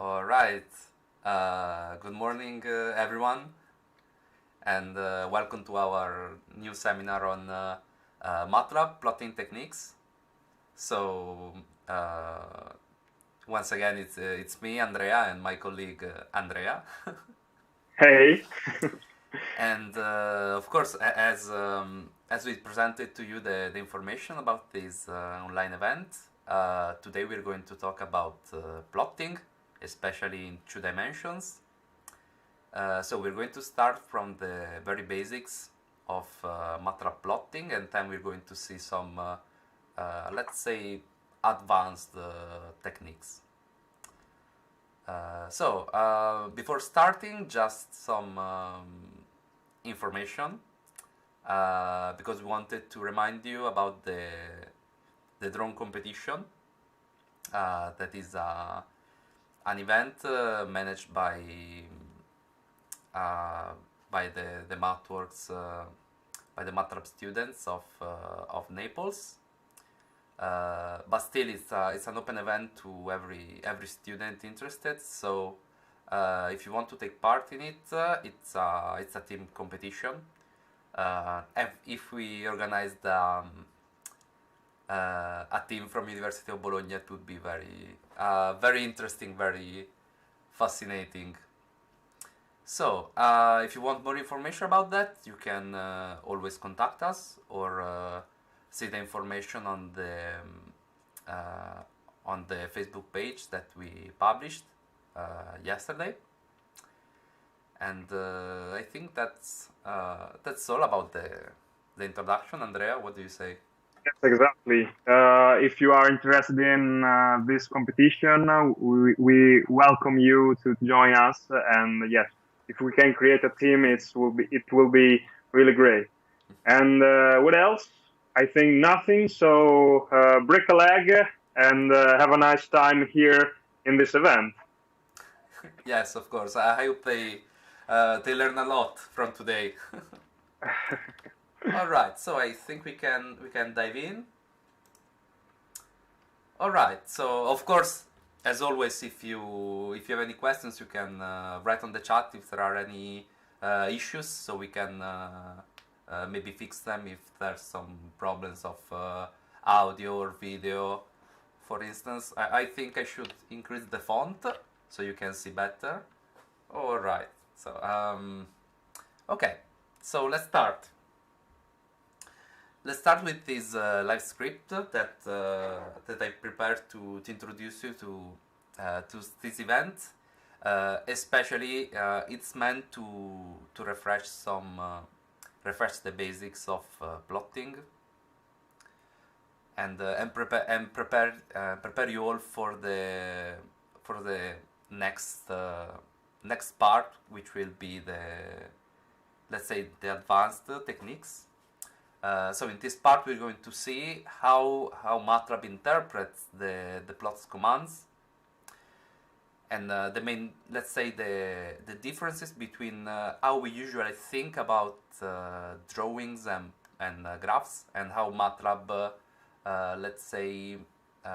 All right. Good morning, everyone, and welcome to our new seminar on MATLAB plotting techniques. So, once again, it's me, Andrea, and my colleague Andrea. Hey. And of course, as we presented to you the information about this online event, today we're going to talk about plotting, especially in 2 dimensions. So we're going to start from the very basics of MATLAB plotting, and then we're going to see some, let's say, advanced techniques. Before starting, just some information, because we wanted to remind you about the drone competition. That is an event managed by the MathWorks, by the MATLAB students of Naples. But still, it's an open event to every student interested. So if you want to take part in it, it's a team competition. If we organized a team from University of Bologna, it would be very interesting, very fascinating. So, if you want more information about that, you can always contact us or see the information on the Facebook page that we published yesterday. And I think that's all about the introduction. Andrea, what do you say? Yes, exactly. If you are interested in this competition, we welcome you to join us. And yes, if we can create a team, it will be really great. And what else? I think nothing. So break a leg and have a nice time here in this event. Yes, of course. I hope they learn a lot from today. All right, so I think we can dive in. All right, so of course, as always, if you have any questions, you can write on the chat if there are any issues, so we can maybe fix them if there's some problems of audio or video. For instance, I think I should increase the font so you can see better. All right, so okay, so let's start. Let's start with this live script that I prepared to introduce you to this event. Especially, it's meant to refresh the basics of plotting and prepare you all for the next part, which will be let's say the advanced techniques. So in this part, we're going to see how MATLAB interprets the plots commands, and the main, let's say, the differences between how we usually think about drawings and graphs, and how MATLAB, let's say,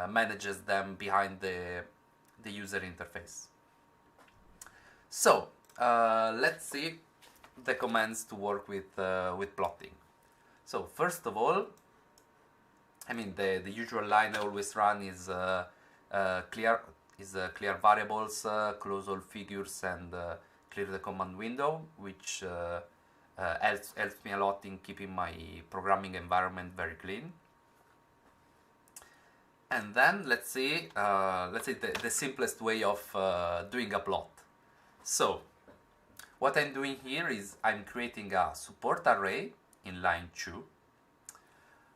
manages them behind the user interface. So let's see the commands to work with plotting. So first of all, I mean, the usual line I always run is clear variables, close all figures, and clear the command window, which helps me a lot in keeping my programming environment very clean. And then let's say the simplest way of doing a plot. So what I'm doing here is I'm creating a support array in line 2,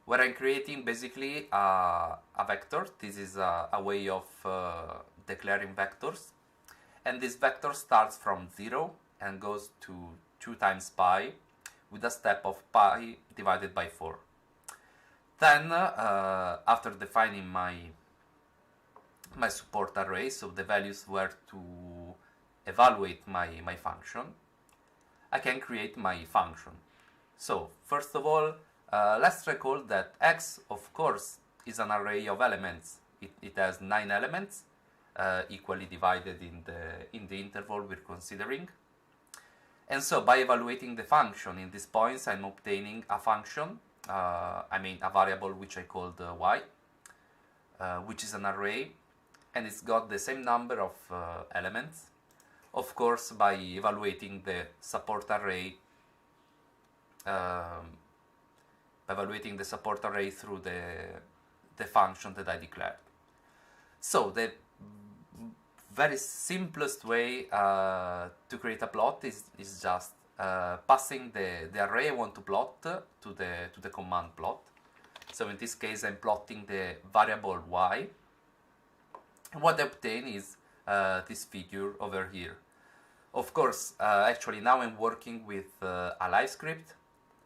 where I'm creating basically a vector. This is a way of declaring vectors, and this vector starts from 0 and goes to 2 times pi, with a step of pi divided by 4. Then after defining my support array, so the values where to evaluate my function, I can create my function. So first of all, let's recall that X, of course, is an array of elements. It has 9 elements, equally divided in the interval we're considering. And so by evaluating the function in these points, I'm obtaining a function, a variable which I called y, which is an array, and it's got the same number of elements. Of course, by evaluating the support array, through the function that I declared. So the very simplest way to create a plot is just passing the array I want to plot to the command plot. So in this case, I'm plotting the variable y. And what I obtain is this figure over here. Of course, actually now I'm working with a live script,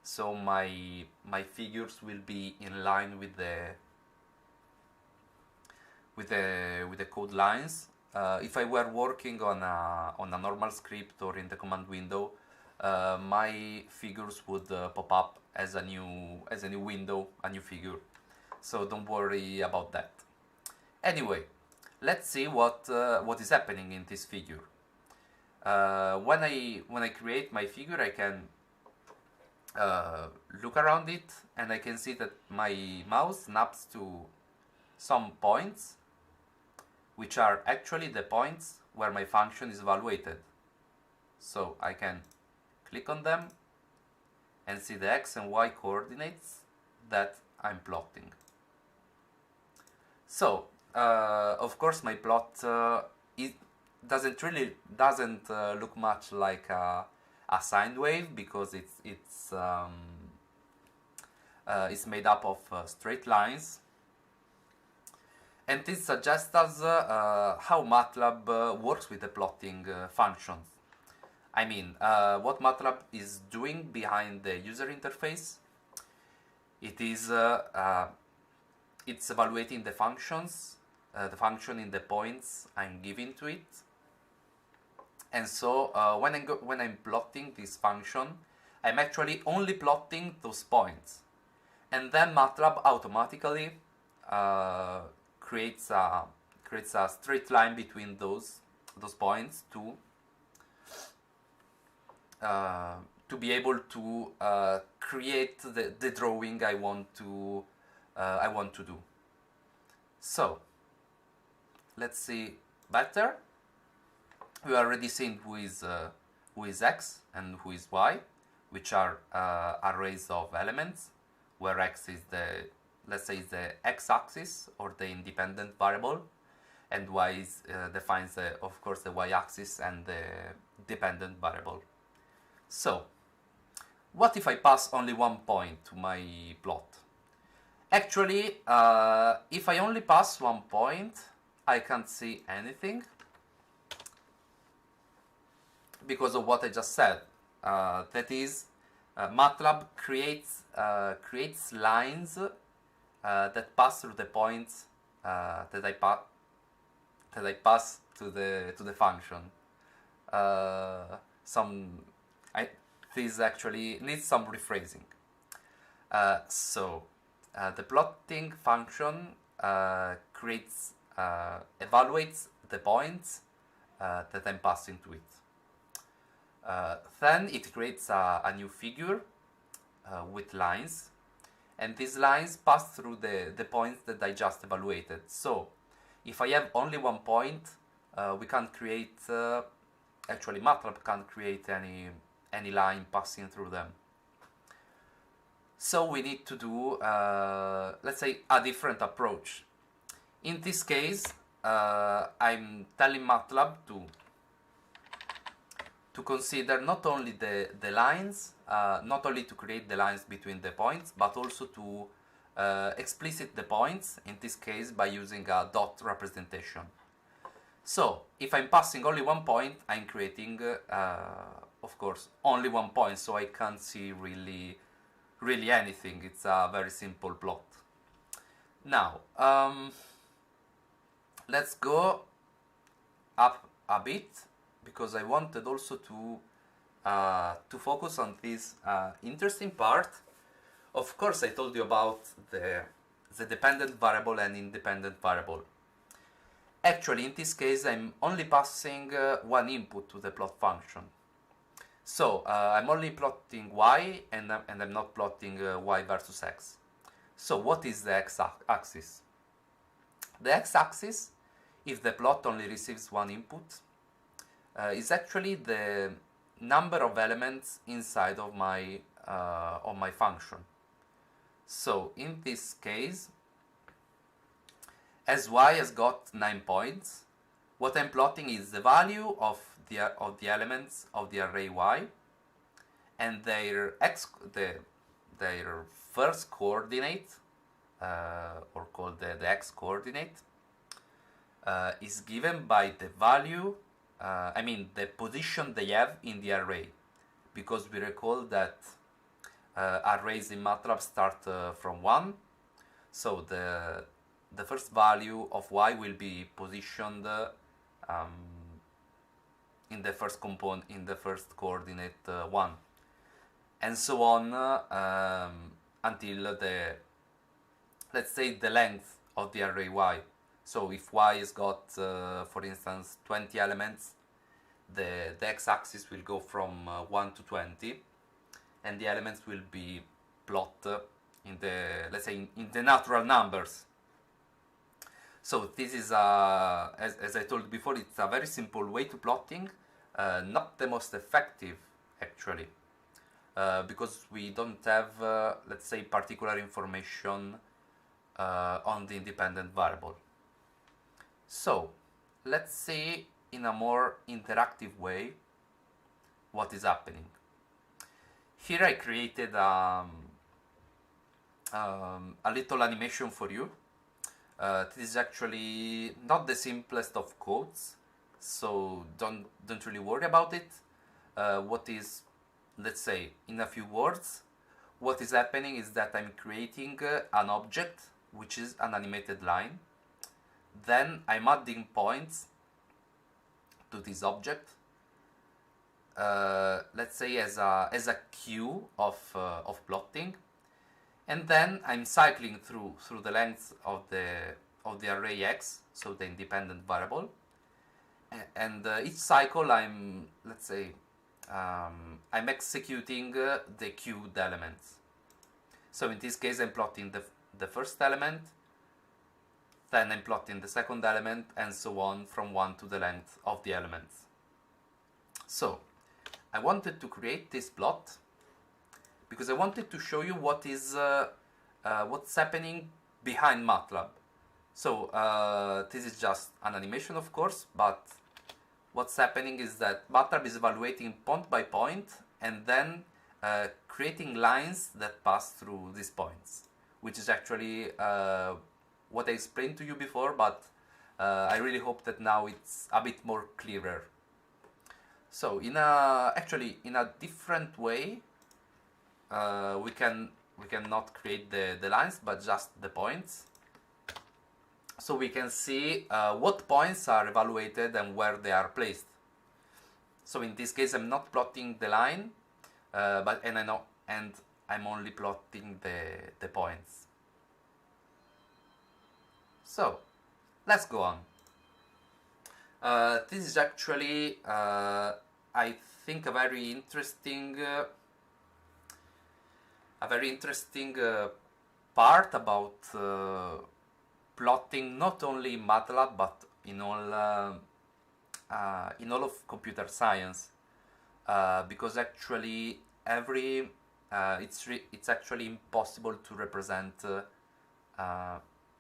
so my figures will be in line with the code lines. If I were working on a normal script or in the command window, my figures would pop up as a new window, a new figure. So don't worry about that. Anyway, let's see what is happening in this figure. When I create my figure, I can look around it, and I can see that my mouse snaps to some points, which are actually the points where my function is evaluated. So I can click on them and see the x and y coordinates that I'm plotting. So of course my plot it doesn't look much like a sine wave, because it's made up of straight lines. And this suggests us how MATLAB works with the plotting functions. I mean, what MATLAB is doing behind the user interface, it's evaluating the functions, the function in the points I'm giving to it. And so when I'm plotting this function, I'm actually only plotting those points. And then MATLAB automatically creates a straight line between those points to be able to create the drawing I want to do. So let's see better. We already seen who is x and who is y, which are arrays of elements, where x is let's say the x-axis or the independent variable, and y defines of course the y-axis and the dependent variable. So what if I pass only one point to my plot? Actually, if I only pass one point, I can't see anything, because of what I just said. That is, MATLAB creates lines that pass through the points that I pass to the function. This actually needs some rephrasing. So the plotting function evaluates the points that I'm passing to it. Then it creates a new figure with lines, and these lines pass through the points that I just evaluated. So if I have only one point, we can't create, actually MATLAB can't create any line passing through them. So we need to do, let's say, a different approach. In this case, I'm telling MATLAB to consider not only the lines, not only to create the lines between the points, but also to explicit the points, in this case by using a dot representation. So if I'm passing only one point, I'm creating, of course, only one point, so I can't see really anything. It's a very simple plot. Now, let's go up a bit, because I wanted also to focus on this interesting part. Of course, I told you about the dependent variable and independent variable. Actually, in this case, I'm only passing one input to the plot function. So I'm only plotting y, and I'm not plotting y versus x. So what is the x-axis? The x-axis, if the plot only receives one input, is actually the number of elements inside of my function. So in this case, as y has got 9 points, what I'm plotting is the value of the elements of the array y and their first coordinate, or called the x coordinate, is given by the value, the position they have in the array, because we recall that arrays in MATLAB start from 1, so the first value of y will be positioned in the first component, in the first coordinate 1, and so on until let's say the length of the array y. So if y has got, for instance, 20 elements, the x-axis will go from 1 to 20, and the elements will be plotted in the, let's say, in the natural numbers. So this is, as I told before, it's a very simple way to plotting, not the most effective actually, because we don't have, let's say, particular information on the independent variable. So let's see in a more interactive way what is happening. Here I created a little animation for you. This is actually not the simplest of codes, so don't really worry about it. What is, let's say, in a few words, what is happening is that I'm creating an object which is an animated line. Then I'm adding points to this object, let's say as a queue of plotting, and then I'm cycling through the length of the array x, so the independent variable, and each cycle I'm, let's say, I'm executing the queued elements. So in this case I'm plotting the first element, then I'm plotting the second element, and so on from 1 to the length of the elements. So I wanted to create this plot because I wanted to show you what is what's happening behind MATLAB. So this is just an animation, of course, but what's happening is that MATLAB is evaluating point by point and then creating lines that pass through these points, which is actually what I explained to you before, but I really hope that now it's a bit more clearer. So actually in a different way, we can not create the lines, but just the points. So we can see what points are evaluated and where they are placed. So in this case, I'm not plotting the line, and I'm only plotting the points. So let's go on. This is actually, I think, a very interesting part about plotting, not only in MATLAB but in all of computer science, because actually it's actually impossible to represent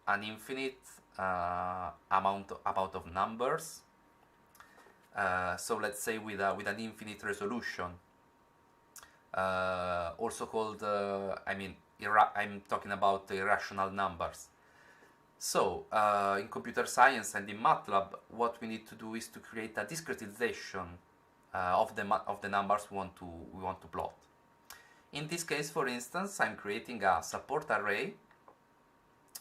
an infinite amount of numbers. So let's say with an infinite resolution, also called, I'm talking about irrational numbers. So in computer science and in MATLAB, what we need to do is to create a discretization of the numbers we want to plot. In this case, for instance, I'm creating a support array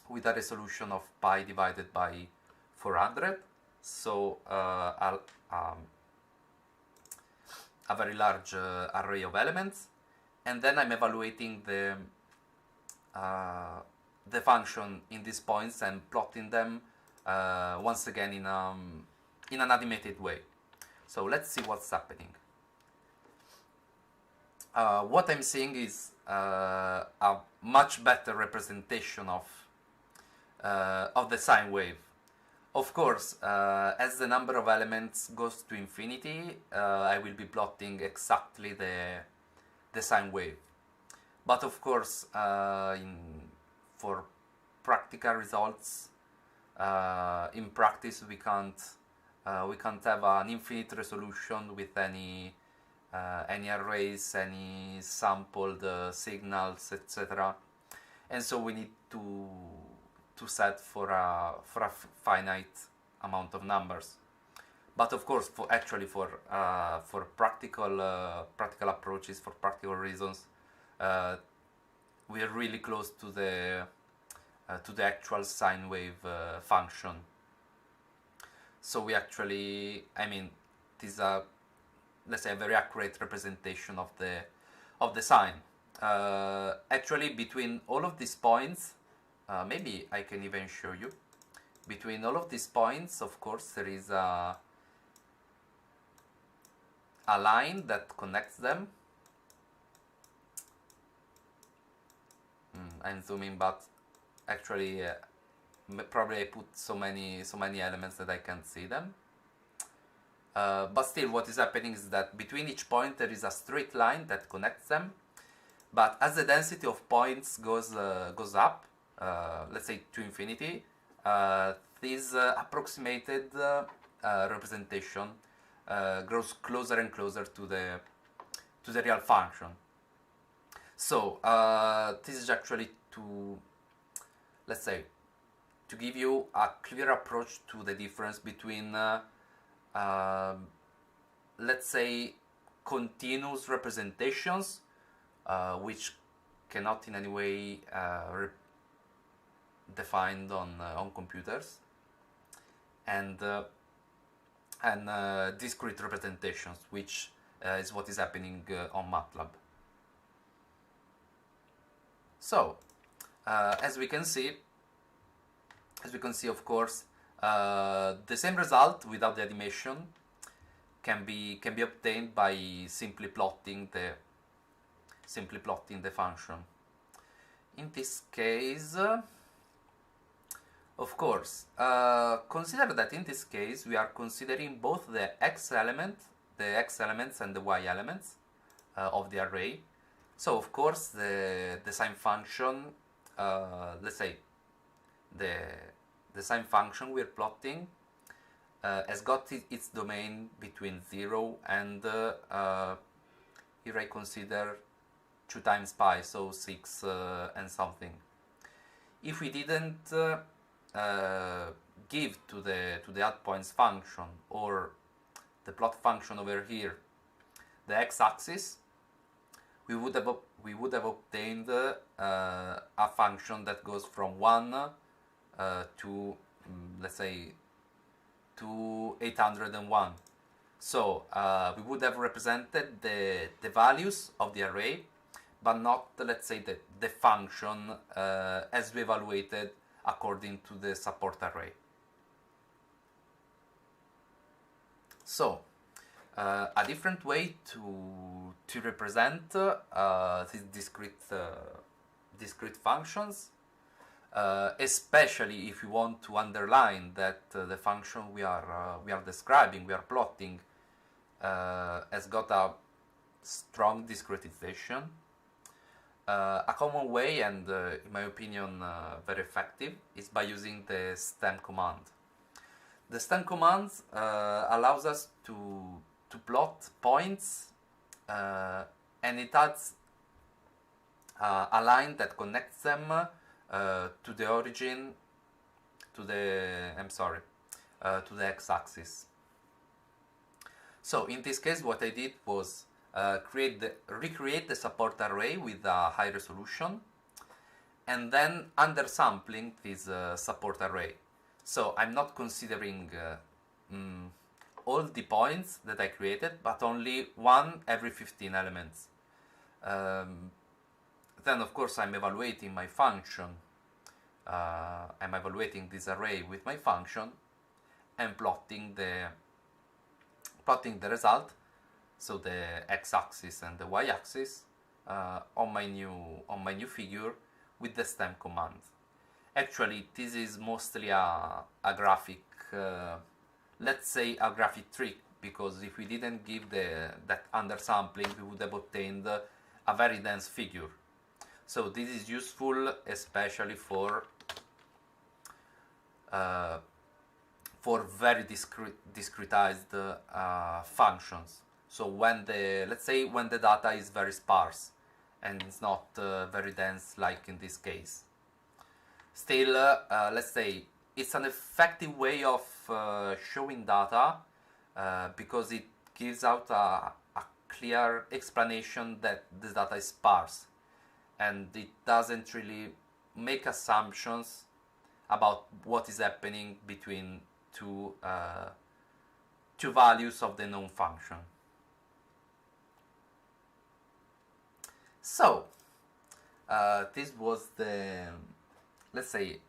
with a resolution of pi divided by 400, so a very large array of elements, and then I'm evaluating the function in these points and plotting them once again in an animated way. So let's see what's happening. What I'm seeing is a much better representation of the sine wave. Of course, as the number of elements goes to infinity, I will be plotting exactly the sine wave. But of course, for practical results, in practice we can't have an infinite resolution with any arrays, any sampled signals, etc. And so we need to set for a finite amount of numbers. But of course, for practical approaches, for practical reasons, we are really close to the actual sine wave function. So we actually, I mean, this is a, let's say, a very accurate representation of the sine. Actually, between all of these points, maybe I can even show you. Between all of these points, of course, there is a line that connects them. I'm zooming, but actually, probably I put so many elements that I can't see them. But still, what is happening is that between each point there is a straight line that connects them. But as the density of points goes up, let's say to infinity, this approximated representation grows closer and closer to the real function. So this is actually to, let's say, to give you a clear approach to the difference between let's say continuous representations, which cannot in any way defined on computers, and discrete representations, which is what is happening on MATLAB. So as we can see, of course, the same result without the animation can be obtained by simply plotting the function. In this case, of course, consider that in this case we are considering both the x elements and the y elements of the array. So of course the sine function, let's say the sine function we're plotting has got its domain between 0 and here I consider 2 times pi, so 6 and something. If we didn't give to the add points function or the plot function over here the x-axis, we would have obtained a function that goes from 1 to let's say to 801. So we would have represented the values of the array, but not, let's say, the function as we evaluated according to the support array. So a different way to represent these discrete functions, especially if you want to underline that the function we are describing, we are plotting, has got a strong discretization. A common way, and in my opinion very effective, is by using the stem command. The stem command allows us to plot points, and it adds a line that connects them to the origin, to the x-axis. So in this case, what I did was recreate the support array with a high resolution, and then undersampling this support array. So I'm not considering all the points that I created, but only one every 15 elements. Then of course I'm evaluating my function I'm evaluating this array with my function and plotting the result, so the x-axis and the y-axis, on my new figure with the stem command. Actually, this is mostly a graphic, let's say a graphic trick, because if we didn't give that undersampling, we would have obtained a very dense figure. So this is useful especially for very discretized functions. So let's say when the data is very sparse and it's not very dense, like in this case. Still, let's say it's an effective way of showing data, because it gives out a clear explanation that this data is sparse, and it doesn't really make assumptions about what is happening between two values of the known function. So this was let's say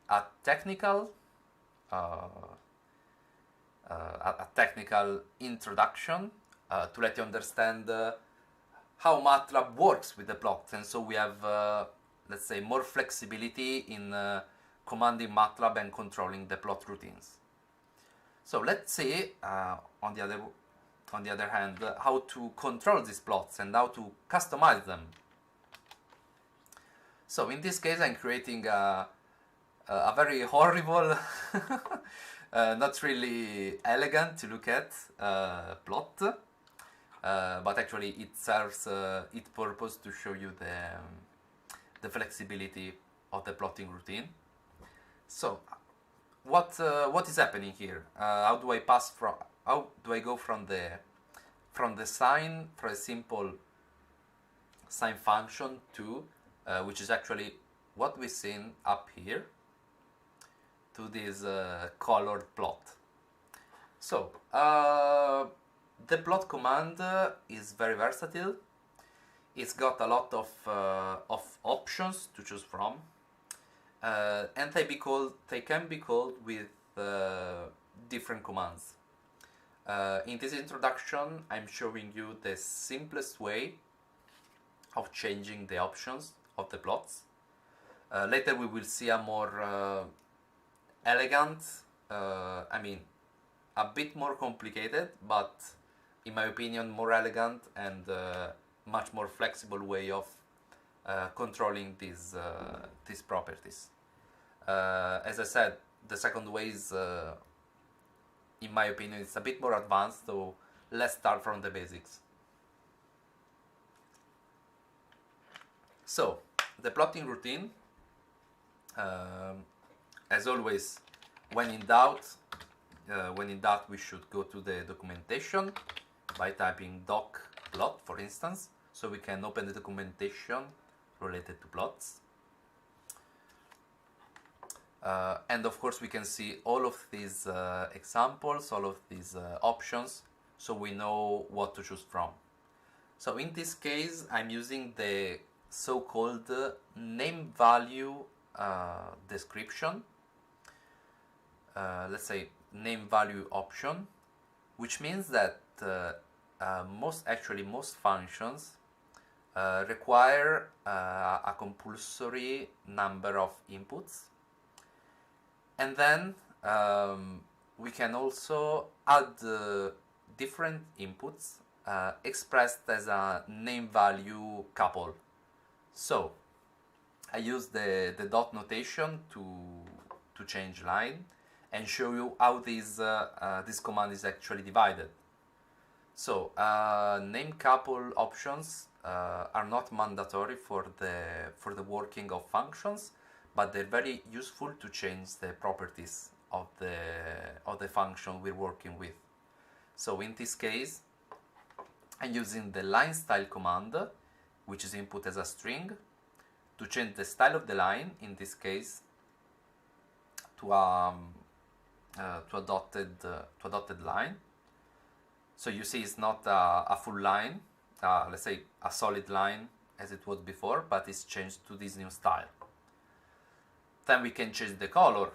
a technical introduction to let you understand how MATLAB works with the plots, and so we have let's say more flexibility in commanding MATLAB and controlling the plot routines. So let's see on the other hand how to control these plots and how to customize them. So in this case I'm creating a very horrible not really elegant to look at plot, but actually it serves its purpose to show you the flexibility of the plotting routine. So what is happening here? How do I go from the sine, for a simple sine function, to which is actually what we've seen up here, to this colored plot. So the plot command is very versatile. It's got a lot of options to choose from, and they can be called with different commands. In this introduction, I'm showing you the simplest way of changing the options of the plots. Later we will see a more elegant, I mean a bit more complicated, but in my opinion more elegant and much more flexible way of controlling these properties. As I said, the second way is, in my opinion, it's a bit more advanced, so let's start from the basics. So, the plotting routine, as always, when in doubt, we should go to the documentation by typing doc plot, for instance, so we can open the documentation related to plots. And of course we can see all of these examples, all of these options, so we know what to choose from. So in this case I'm using the so-called name value description, let's say name value option, which means that most functions require a compulsory number of inputs, and then we can also add different inputs expressed as a name value couple. So I use the dot notation to change line and show you how this command is actually divided. So name couple options are not mandatory for the working of functions, but they're very useful to change the properties of the function we're working with. So in this case, I'm using the line style command, which is input as a string, to change the style of the line, in this case to a dotted line. So you see it's not a full line, let's say a solid line as it was before, but it's changed to this new style. Then we can change the color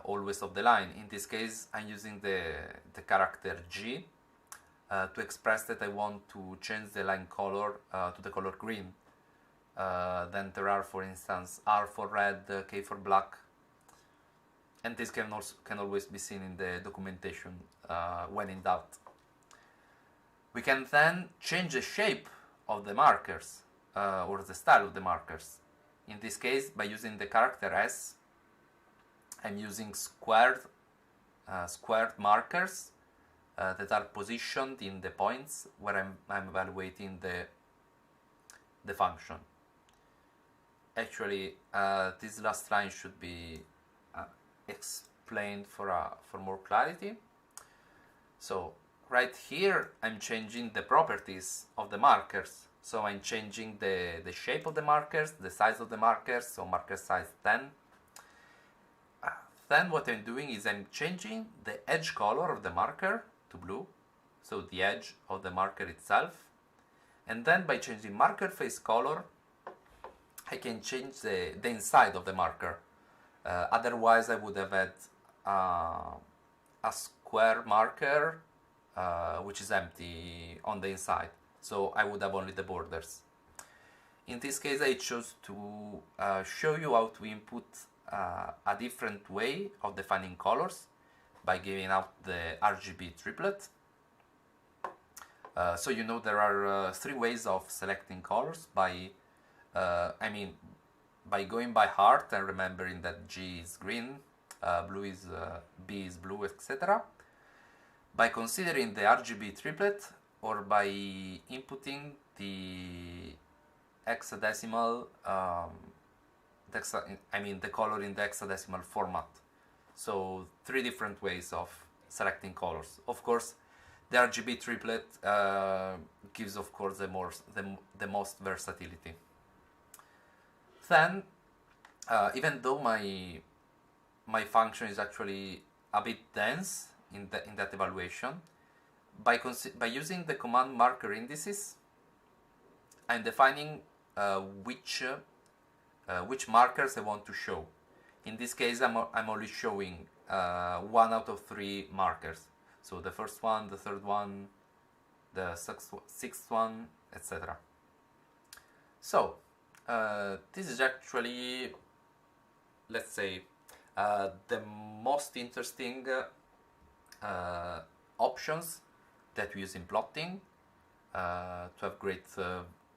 always of the line. In this case, I'm using the character G to express that I want to change the line color to the color green. Then there are, for instance, R for red, K for black, and this can always be seen in the documentation when in doubt. We can then change the shape of the markers or the style of the markers. In this case, by using the character S, I'm using squared markers that are positioned in the points where I'm evaluating the function. Actually, this last line should be explained for more clarity. So right here, I'm changing the properties of the markers. So I'm changing the shape of the markers, the size of the markers, so marker size 10. Then what I'm doing is I'm changing the edge color of the marker to blue, so the edge of the marker itself. And then by changing marker face color, I can change the inside of the marker. Otherwise, I would have had a square marker which is empty on the inside. So I would have only the borders. In this case, I chose to show you how to input a different way of defining colors by giving out the RGB triplet. So you know there are 3 ways of selecting colors by going by heart and remembering that G is green, blue is B is blue, etc. By considering the RGB triplet, or by inputting the hexadecimal, the color in the hexadecimal format. So 3 different ways of selecting colors. Of course, the RGB triplet gives, of course, the most versatility. Then, even though my function is actually a bit dense in that evaluation, by using the command marker indices, I'm defining which markers I want to show. In this case, I'm only showing 1 out of 3 markers. So the first one, the third one, the sixth one, etc. So this is actually, let's say, the most interesting options that we use in plotting to have great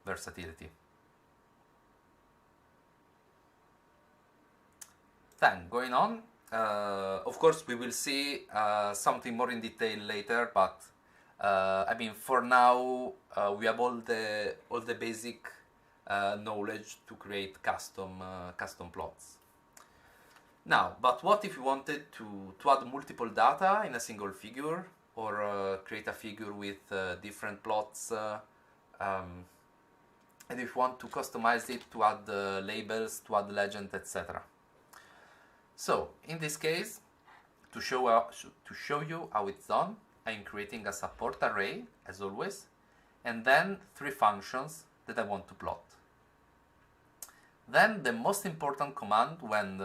versatility. Then, going on, of course we will see something more in detail later, but for now we have all the basic knowledge to create custom plots. Now, but what if you wanted to add multiple data in a single figure, or create a figure with different plots, and if you want to customize it to add labels, to add legend, etc. So, in this case, to show you how it's done, I'm creating a support array, as always, and then 3 functions that I want to plot. Then the most important command when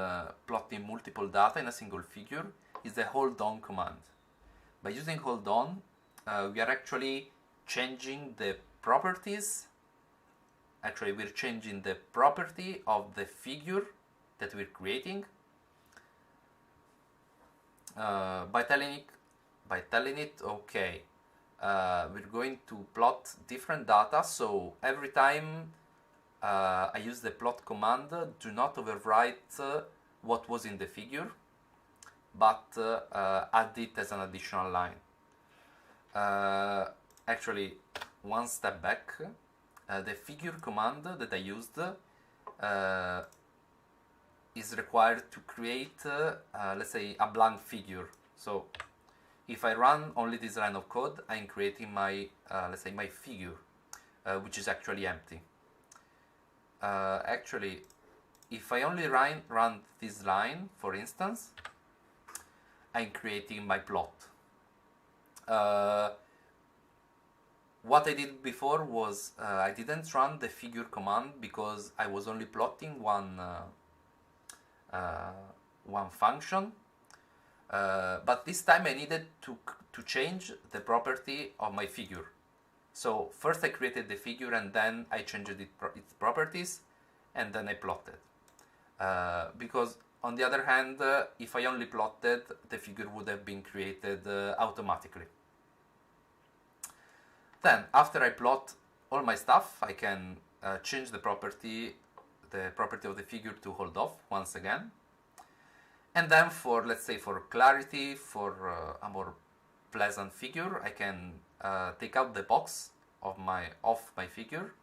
plotting multiple data in a single figure is the hold on command. By using hold on, we are actually changing the properties. Actually, we're changing the property of the figure that we're creating by telling it, okay, we're going to plot different data, so every time I use the plot command, do not overwrite what was in the figure, but add it as an additional line. Actually, one step back, the figure command that I used is required to create, let's say, a blank figure. So if I run only this line of code, I'm creating my, let's say, my figure, which is actually empty. Actually, if I only run this line, for instance, I'm creating my plot. What I did before was I didn't run the figure command because I was only plotting one one function, but this time I needed to change the property of my figure. So first I created the figure and then I changed its properties and then I plotted. Because on the other hand, if I only plotted, the figure would have been created automatically. Then after I plot all my stuff, I can change the property of the figure to hold off once again. And then for, let's say, for clarity, for a more pleasant figure, I can take out the box of my figure.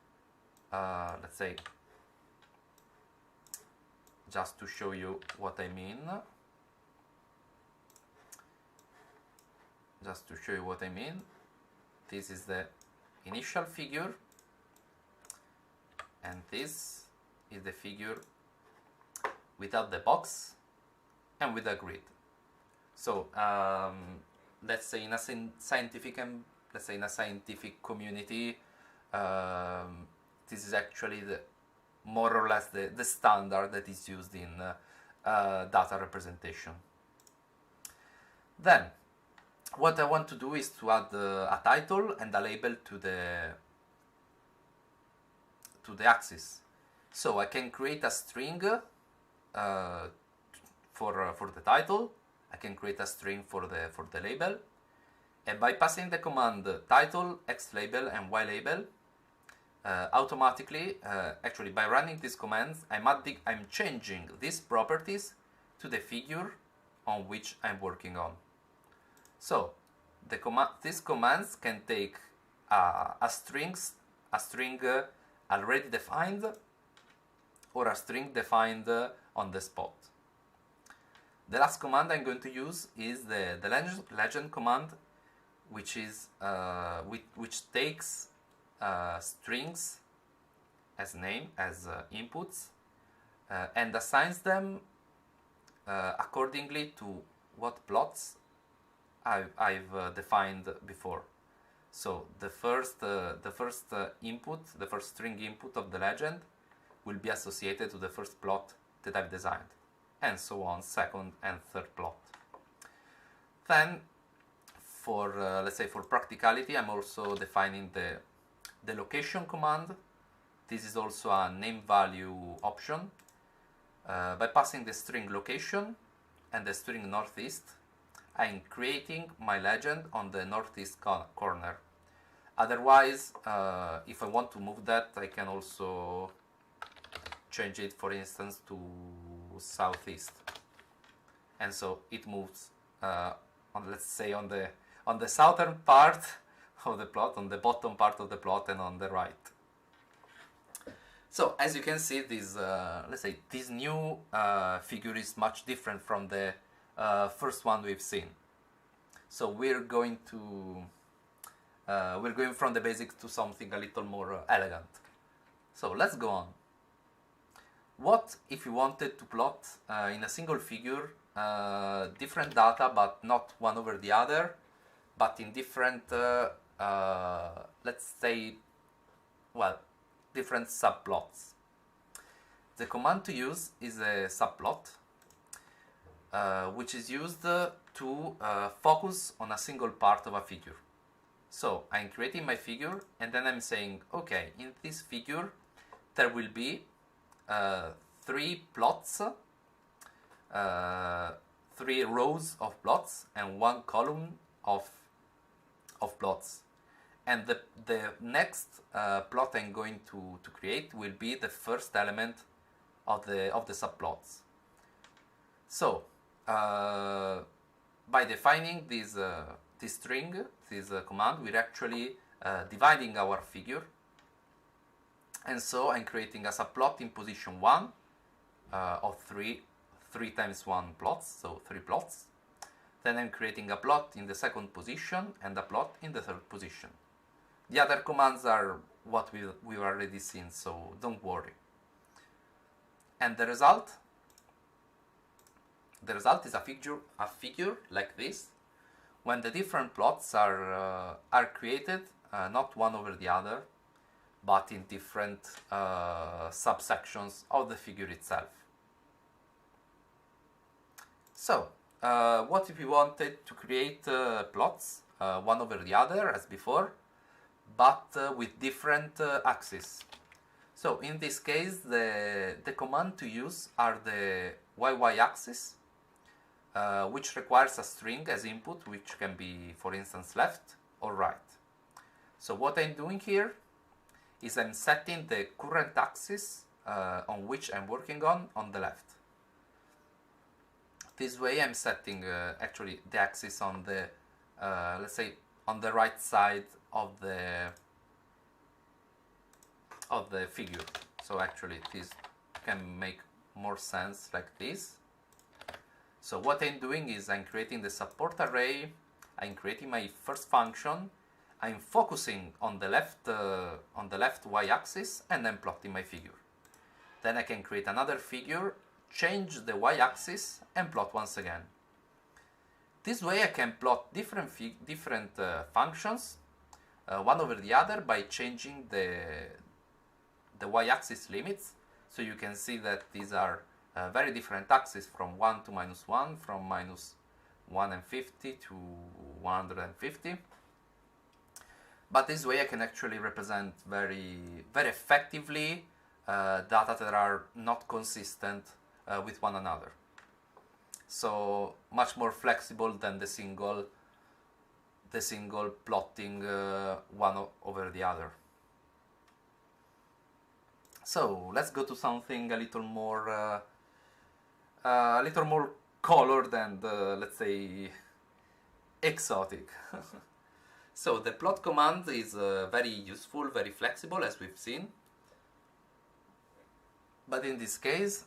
Let's say, just to show you what I mean. This is the initial figure, and this is the figure without the box and with a grid. So let's say in a scientific community, this is actually more or less the standard that is used in data representation. Then what I want to do is to add a title and a label to the axis. So I can create a string for the title. I can create a string for the label, and by passing the command title, x label, and y label, automatically, actually by running these commands, I'm changing these properties to the figure on which I'm working on. So these commands can take a string already defined or a string defined on the spot. The last command I'm going to use is the legend command, which is which takes strings as inputs and assigns them accordingly to what plots I've defined before. So the first input, the first string input of the legend, will be associated to the first plot that I've designed, and so on, second and third plot. Then, for let's say for practicality, I'm also defining the location command. This is also a name value option. By passing the string location and the string northeast, I'm creating my legend on the northeast corner. Otherwise, if I want to move that, I can also change it, for instance, to southeast, and so it moves let's say on the southern part of the plot, on the bottom part of the plot, and on the right. So as you can see, this let's say this new figure is much different from the first one we've seen. So we're going from the basics to something a little more elegant. So let's go on. What if you wanted to plot in a single figure different data, but not one over the other, but in different, let's say, well, different subplots? The command to use is a subplot, which is used to focus on a single part of a figure. So I'm creating my figure, and then I'm saying, okay, in this figure there will be 3 plots, 3 rows of plots, and 1 column of plots. And the next plot I'm going to create will be the first element of the subplots. So by defining this string, this command, we're actually dividing our figure. And so I'm creating a subplot in position 1 of 3 times 1 plots, so 3 plots. Then I'm creating a plot in the second position and a plot in the third position. The other commands are what we've already seen, so don't worry. And the result is a figure like this, when the different plots are created, not one over the other, but in different subsections of the figure itself. So, what if we wanted to create plots, one over the other as before, but with different axes? So in this case, the command to use are the y-axis, which requires a string as input, which can be, for instance, left or right. So what I'm doing here is I'm setting the current axis on which I'm working on the left. This way I'm setting actually the axis on the, let's say, on the right side of the figure. So actually this can make more sense like this. So what I'm doing is I'm creating the support array, I'm creating my first function, I'm focusing on the left y-axis, and I'm plotting my figure. Then I can create another figure, change the y-axis, and plot once again. This way I can plot different functions, one over the other, by changing the y-axis limits. So you can see that these are very different axes, from 1 to -1, from -150 to 150. But this way I can actually represent very effectively data that are not consistent with one another. So much more flexible than the single plotting one over the other. So let's go to something a little more colored and let's say exotic. So the plot command is very useful, very flexible, as we've seen. But in this case,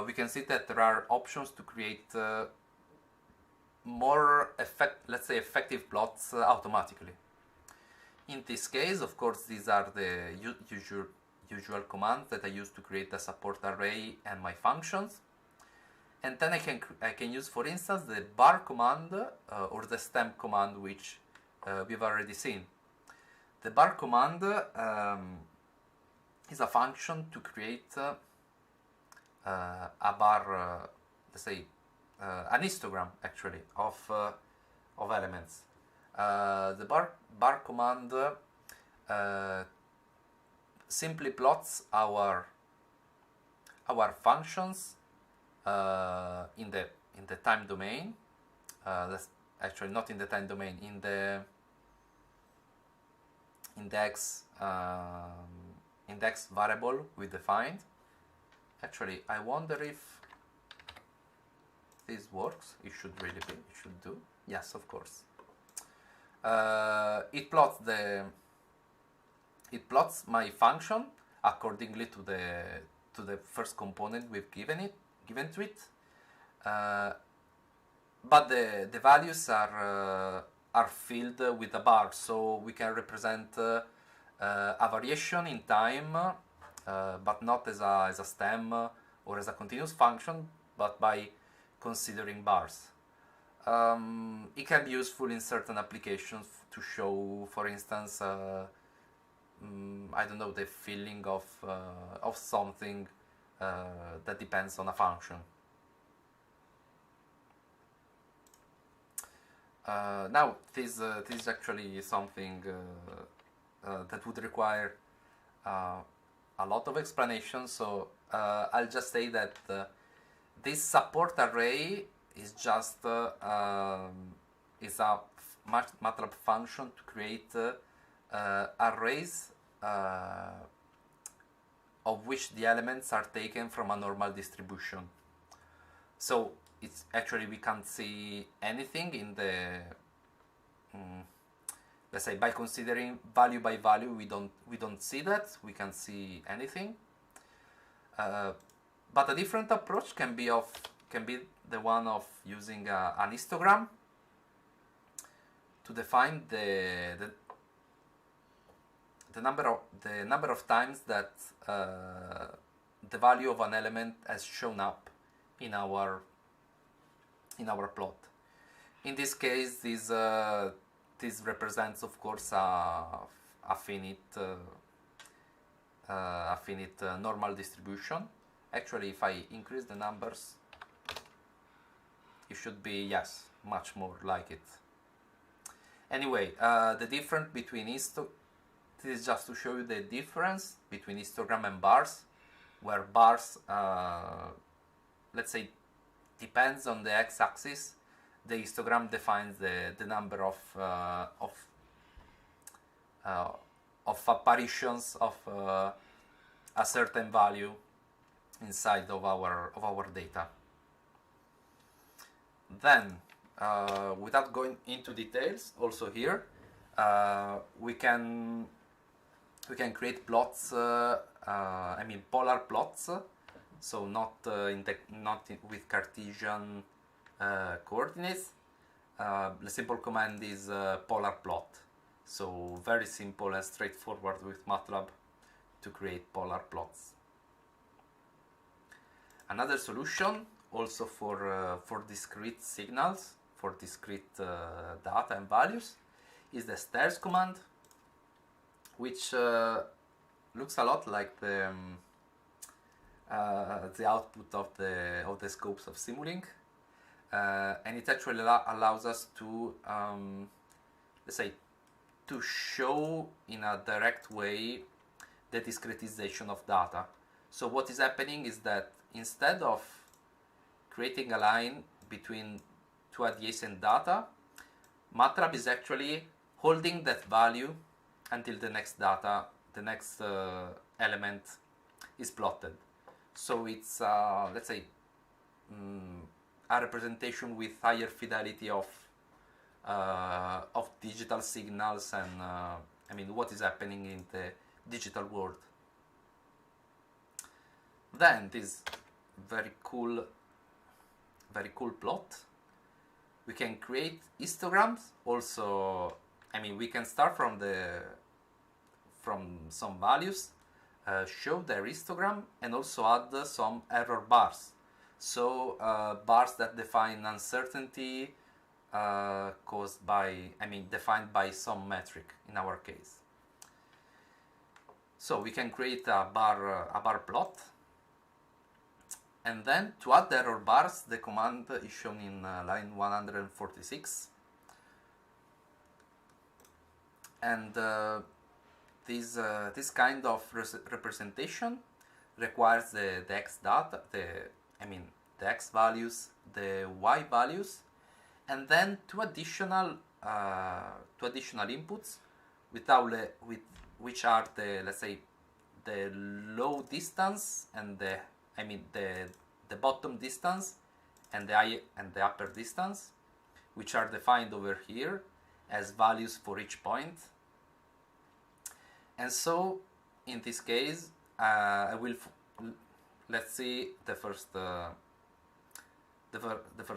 we can see that there are options to create more effective plots automatically. In this case, of course, these are the usual commands that I use to create the support array and my functions. And then I can use, for instance, the bar command or the stem command, which we've already seen. The bar command is a function to create a bar, let's say, an histogram actually of elements. The bar command simply plots our functions in the time domain. That's actually not in the time domain, in the index variable we defined. Actually, I wonder if this works. It should really be. It should do. Yes, of course. It plots my function accordingly to the first component we've given to it. But the values are filled with a bar, so we can represent a variation in time, but not as a stem or as a continuous function, but by considering bars. It can be useful in certain applications to show, for instance, I don't know, the filling of something that depends on a function. Now, this is actually something that would require a lot of explanation, so I'll just say that this support array is just is a MATLAB function to create arrays of which the elements are taken from a normal distribution. So it's actually, we can't see anything in the let's say, by considering value by value, we don't see that. We can't see anything. But a different approach can be the one of using an histogram to define the number of times that the value of an element has shown up in our plot. In this case, this represents, of course, a finite normal distribution. Actually, if I increase the numbers, it should be, yes, much more like it. Anyway, the difference between this is just to show you the difference between histogram and bars, where bars, let's say, depends on the x-axis. The histogram defines the number of apparitions of a certain value inside of our data. Then, without going into details, also here we can create plots. I mean polar plots. So not with Cartesian coordinates. The simple command is polar plot. So very simple and straightforward with MATLAB to create polar plots. Another solution also for discrete signals, for discrete data and values, is the stairs command, which looks a lot like the output of the scopes of Simulink, and it actually allows us to let's say, to show in a direct way the discretization of data. So what is happening is that instead of creating a line between two adjacent data, MATLAB is actually holding that value until the next element is plotted. So it's let's say a representation with higher fidelity of digital signals and I mean what is happening in the digital world. Then this very cool plot, we can create histograms. Also, I mean, we can start from some values, show their histogram, and also add some error bars. So bars that define uncertainty caused by, I mean, defined by some metric in our case. So we can create a bar plot. And then to add error bars, the command is shown in line 146. And this kind of representation requires the x data, the x values, the y values, and then two additional inputs, which are the, let's say, the low distance and the bottom distance and the high and the upper distance, which are defined over here as values for each point. And so in this case I will let's see the first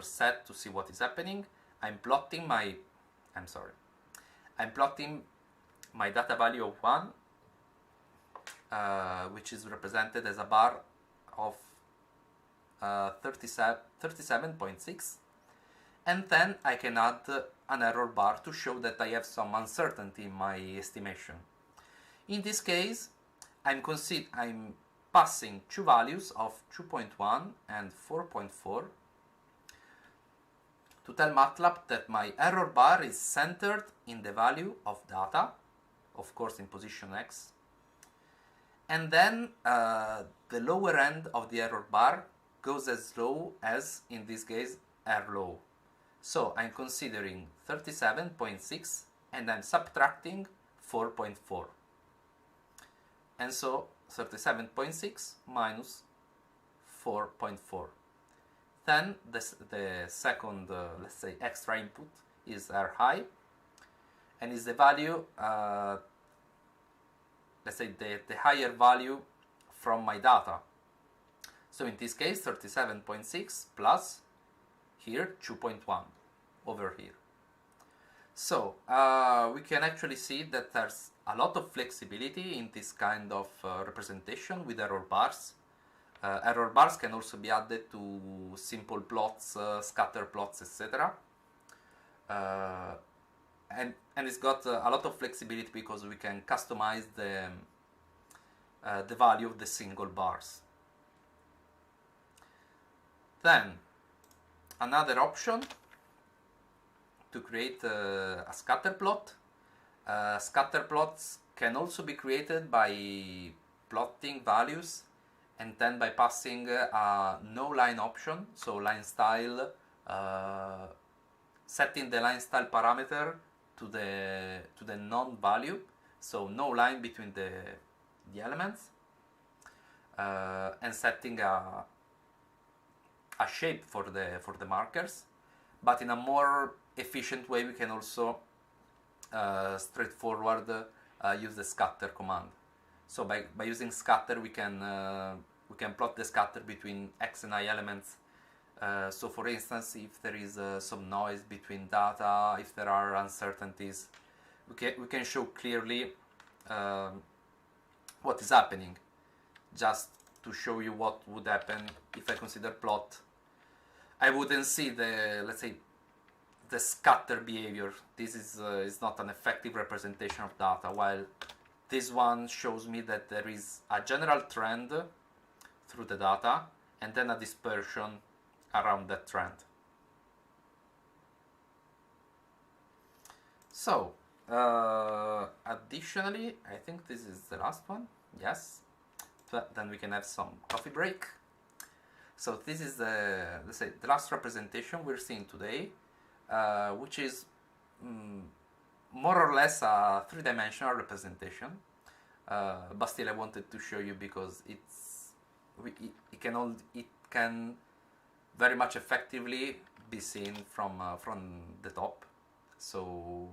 set to see what is happening. I'm plotting my data value of 1, which is represented as a bar of 37.6, and then I can add an error bar to show that I have some uncertainty in my estimation. In this case, I'm passing two values of 2.1 and 4.4 to tell MATLAB that my error bar is centered in the value of data, of course in position x, and then the lower end of the error bar goes as low as, in this case, R low. So I'm considering 37.6 and I'm subtracting 4.4. And so 37.6 minus 4.4. Then the second, let's say, extra input is R high, and is the value, let's say, the higher value from my data. So in this case, 37.6 plus here 2.1 over here. So we can actually see that there's a lot of flexibility in this kind of representation with error bars. Error bars can also be added to simple plots, scatter plots, etc. And it's got a lot of flexibility because we can customize the value of the single bars. Then another option to create a scatter plot. Scatter plots can also be created by plotting values and then by passing a no line option, so line style, setting the line style parameter to the non-value, so no line between the elements, and setting a shape for the markers. But in a more efficient way, we can also straightforward use the scatter command. So by using scatter, we can plot the scatter between x and y elements. So for instance, if there is some noise between data, if there are uncertainties, we can show clearly what is happening. Just to show you what would happen if I consider plot, I wouldn't see let's say, the scatter behavior. This is not an effective representation of data, while this one shows me that there is a general trend through the data and then a dispersion around that trend. So, additionally, I think this is the last one. Yes. But then we can have some coffee break. So this is let's say, the last representation we're seeing today, which is more or less a three-dimensional representation, but still I wanted to show you because it can very much effectively be seen from the top. So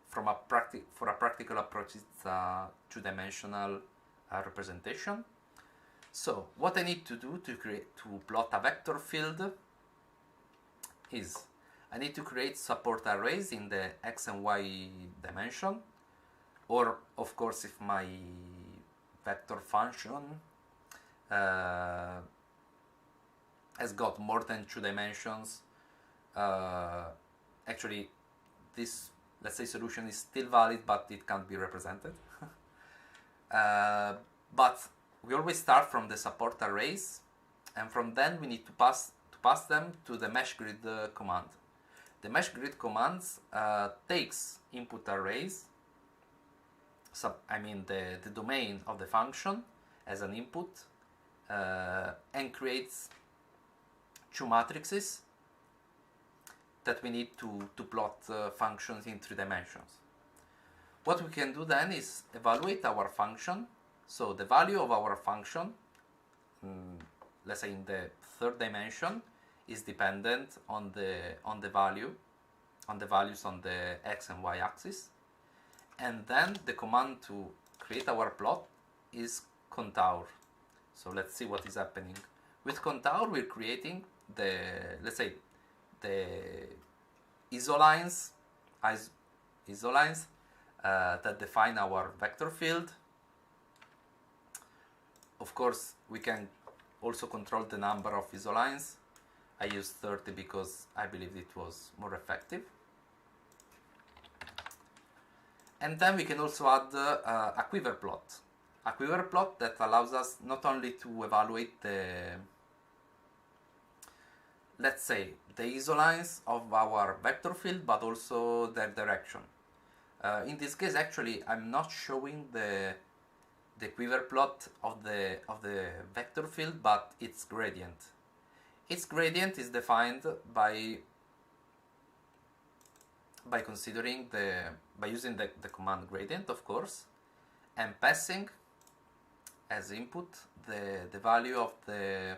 for a practical approach, it's a two-dimensional representation. So what I need to do to plot a vector field is I need to create support arrays in the x and y dimension, or of course if my vector function has got more than 2 dimensions, actually this, let's say, solution is still valid, but it can't be represented. But we always start from the support arrays, and from then we need to pass them to the mesh grid command. The mesh grid commands takes input arrays, the domain of the function as an input, and creates 2 matrices that we need to plot functions in 3 dimensions. What we can do then is evaluate our function. So the value of our function, let's say in the 3rd dimension, is dependent on the values on the x and y axis, and then the command to create our plot is contour. So let's see what is happening. With contour, we're creating the isolines that define our vector field. Of course, we can also control the number of isolines. I used 30 because I believed it was more effective. And then we can also add a quiver plot. A quiver plot that allows us not only to evaluate the, let's say, the isolines of our vector field, but also their direction. In this case, actually, I'm not showing the quiver plot of the vector field, but its gradient. Its gradient is defined by using the command gradient, of course, and passing as input the value of the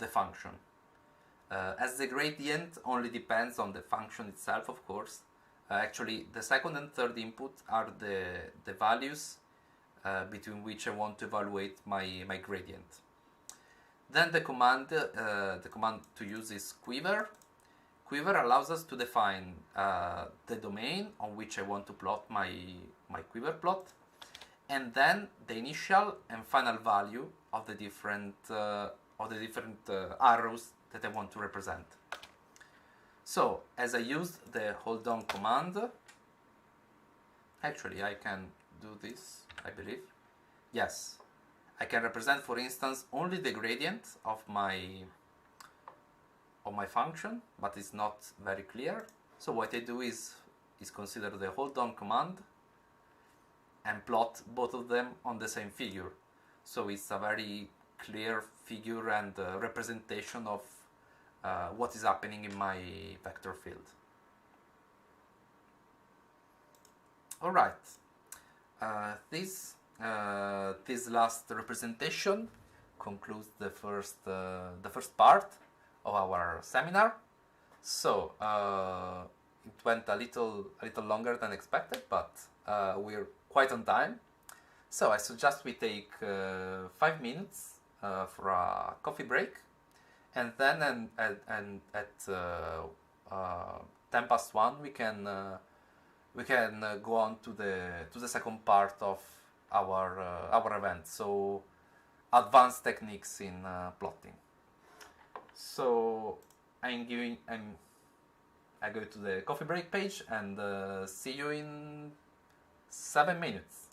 function. As the gradient only depends on the function itself, of course. Actually, the 2nd and 3rd input are the values between which I want to evaluate my gradient. Then the command to use is quiver. Quiver allows us to define the domain on which I want to plot my quiver plot, and then the initial and final value of the different arrows that I want to represent. So, as I used the hold on command, actually I can do this, I believe. Yes, I can represent, for instance, only the gradient of my function, but it's not very clear. So what I do is consider the hold on command and plot both of them on the same figure. So it's a very clear figure and representation of what is happening in my vector field. Alright, this last representation concludes the first part of our seminar. So it went a little longer than expected, but we're quite on time. So I suggest we take 5 minutes for a coffee break, and then at 1:10 we can go on to the second part of our event. So advanced techniques in plotting. So I go to the coffee break page and see you in 7 minutes.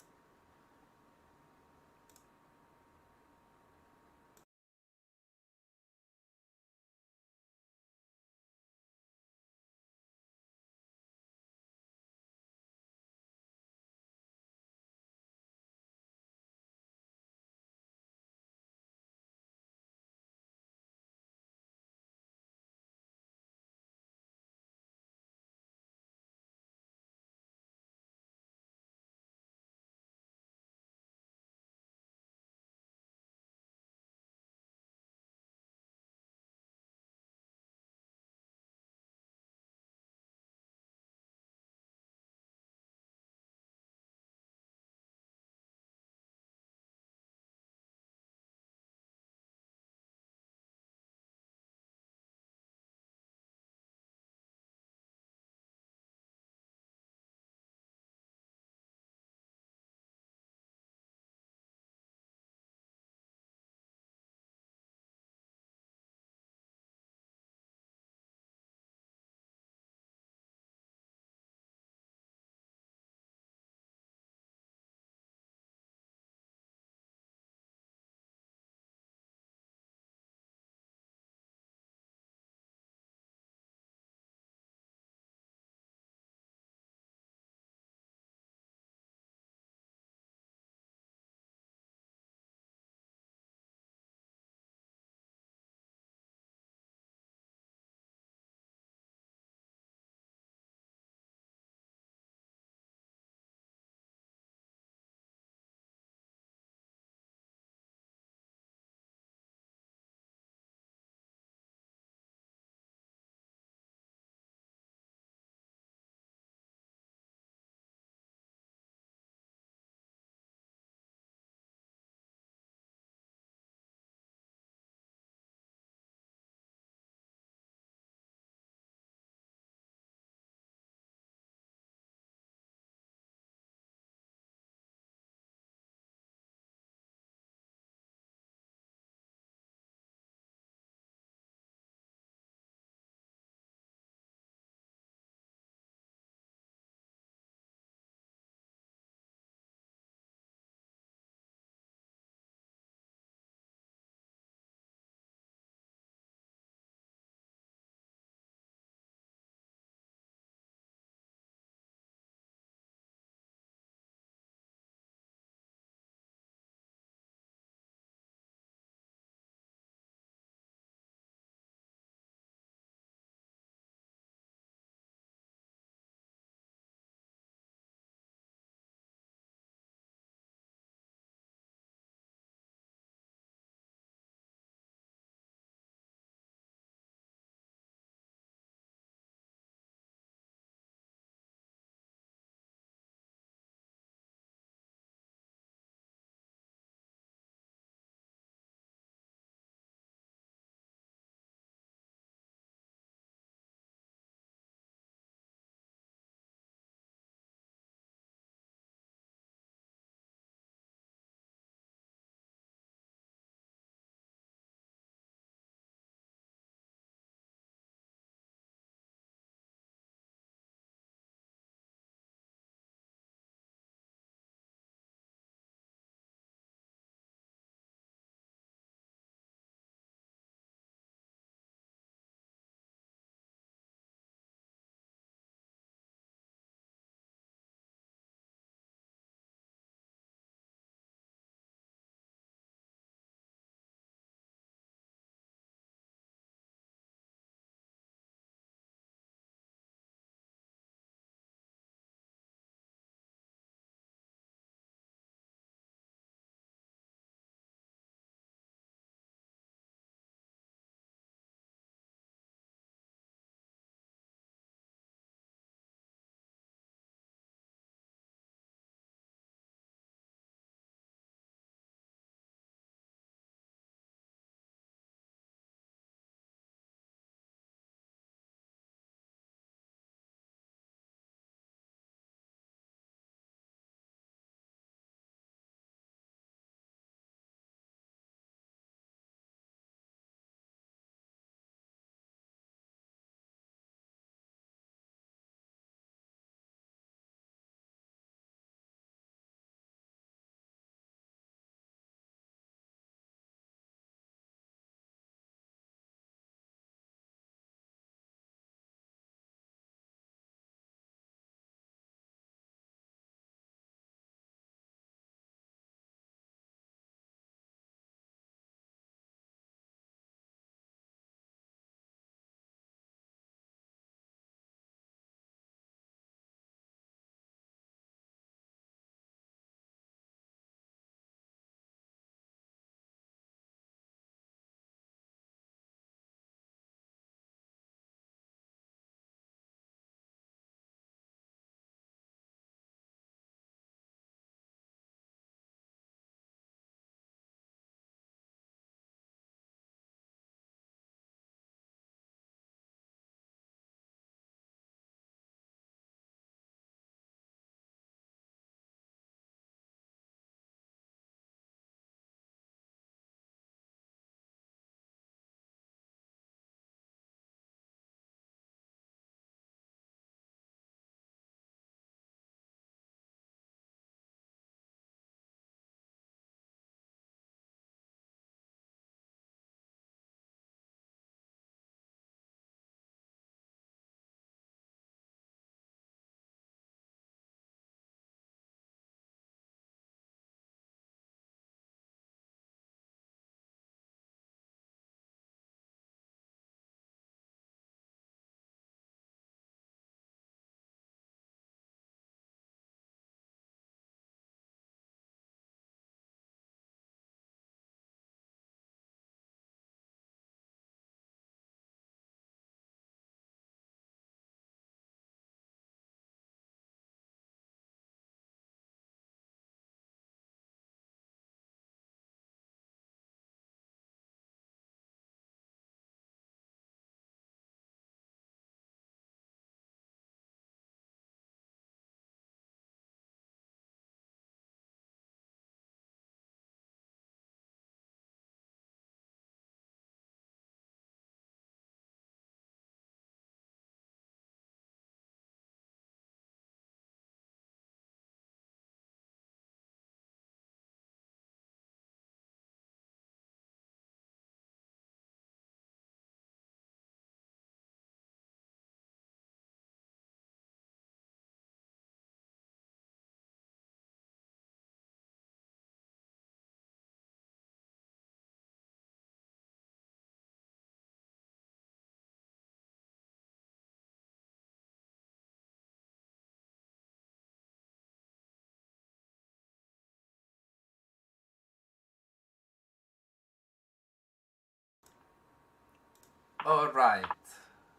Alright,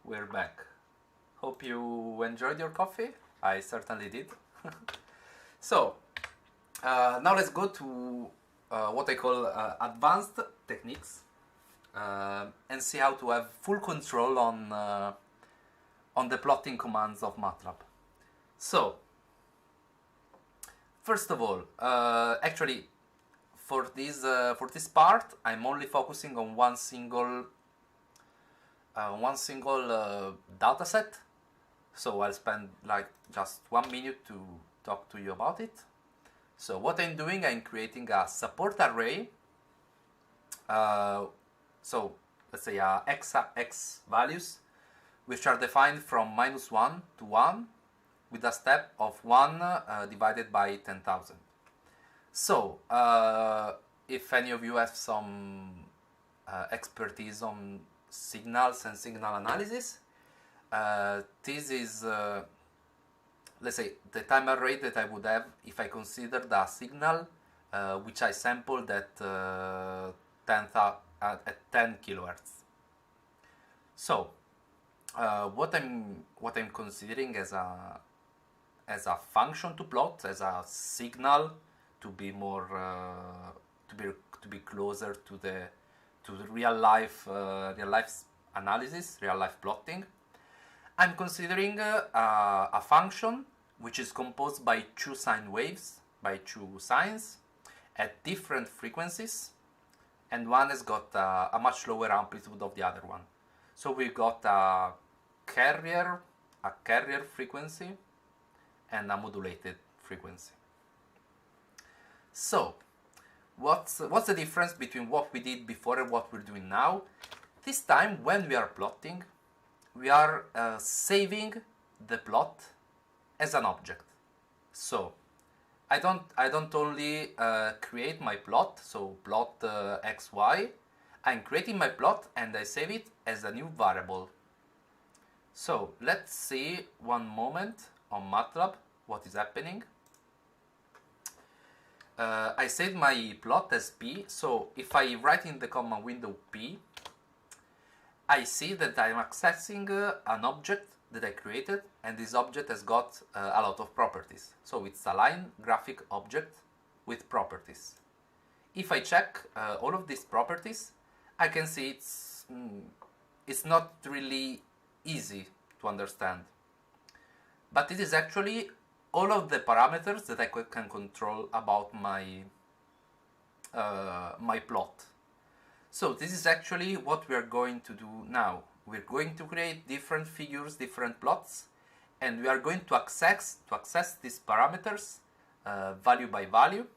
we're back. Hope you enjoyed your coffee. I certainly did. So, now let's go to what I call advanced techniques and see how to have full control on the plotting commands of MATLAB. So, first of all, actually, for this part, I'm only focusing on one single data set. So I'll spend like just 1 minute to talk to you about it. So what I'm doing, I'm creating a support array. So let's say x values, which are defined from -1 to 1, with a step of 1 divided by 10,000. So if any of you have some expertise on signals and signal analysis, this is, let's say, the time array that I would have if I considered a signal which I sampled at 10 kilohertz. So, what I'm considering as a function to plot, as a signal to be more to be closer to the real life analysis, real life plotting. I'm considering a function which is composed by two sine waves, by two sines at different frequencies, and one has got a much lower amplitude of the other one. So we got a carrier frequency and a modulated frequency. So what's the difference between what we did before and what we're doing now? This time, when we are plotting, we are saving the plot as an object. So I don't only create my plot, so plot xy. I'm creating my plot and I save it as a new variable. So let's see one moment on MATLAB what is happening. I saved my plot as p, so if I write in the command window p, I see that I'm accessing an object that I created, and this object has got a lot of properties. So it's a line graphic object with properties. If I check all of these properties, I can see it's not really easy to understand. But it is actually all of the parameters that I can control about my my plot. So this is actually what we are going to do now. We're going to create different figures, different plots, and we are going to access these parameters value by value,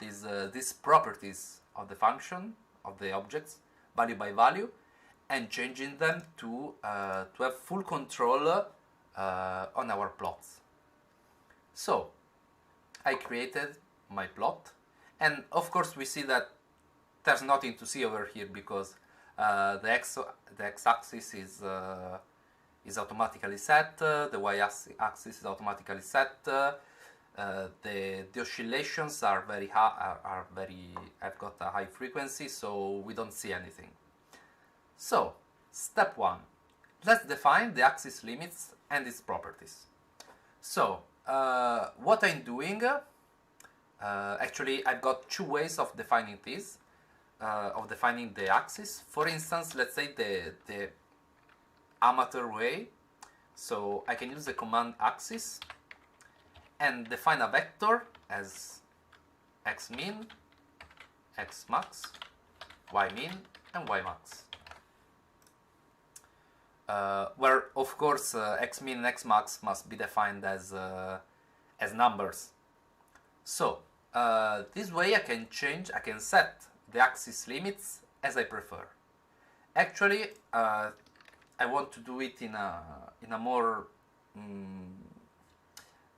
these properties of the function, of the objects, value by value, and changing them to have full control on our plots. So I created my plot, and of course we see that there's nothing to see over here because the x-axis is automatically set, the y-axis is automatically set, the oscillations are very high, I've got a high frequency, so we don't see anything. So step 1, let's define the axis limits and its properties. So what I'm doing, actually I've got two ways of defining this, of defining the axis. For instance, let's say the amateur way. So I can use the command axis and define a vector as xmin, xmax, ymin, and ymax. Where of course xmin and xmax must be defined as numbers. So this way I can set the axis limits as I prefer. Actually, I want to do it in a more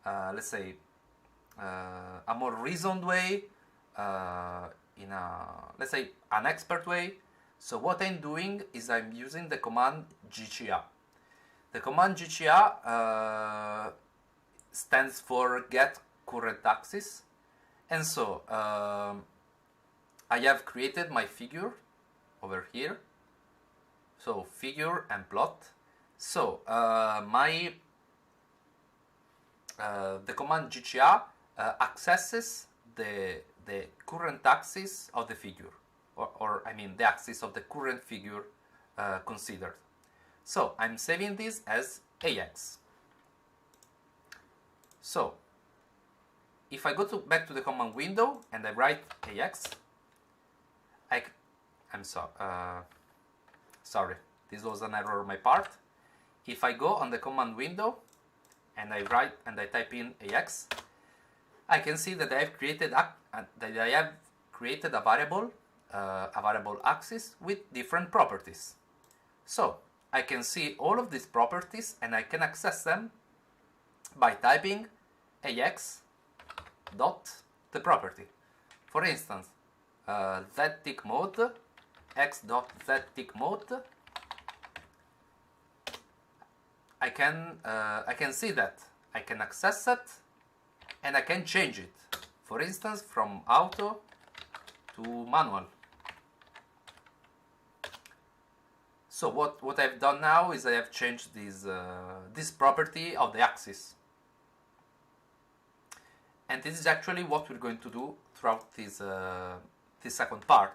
let's say a more reasoned way, in a, let's say, an expert way. So what I'm doing is I'm using the command gca. The command gca stands for get current axis, and so I have created my figure over here. So figure and plot. So the command GCA accesses the current axis of the figure, or I mean the axis of the current figure considered. So I'm saving this as AX. So if I go back to the command window and I write AX, I'm sorry, this was an error on my part. If I go on the command window and I type in AX, I can see that I have created a variable axis with different properties. So I can see all of these properties and I can access them by typing AX dot the property. For instance, ztick mode, x dot ztick mode. I can see that I can access it and I can change it. For instance, from auto to manual. So what I've done now is I have changed this property of the axis. And this is actually what we're going to do throughout this second part.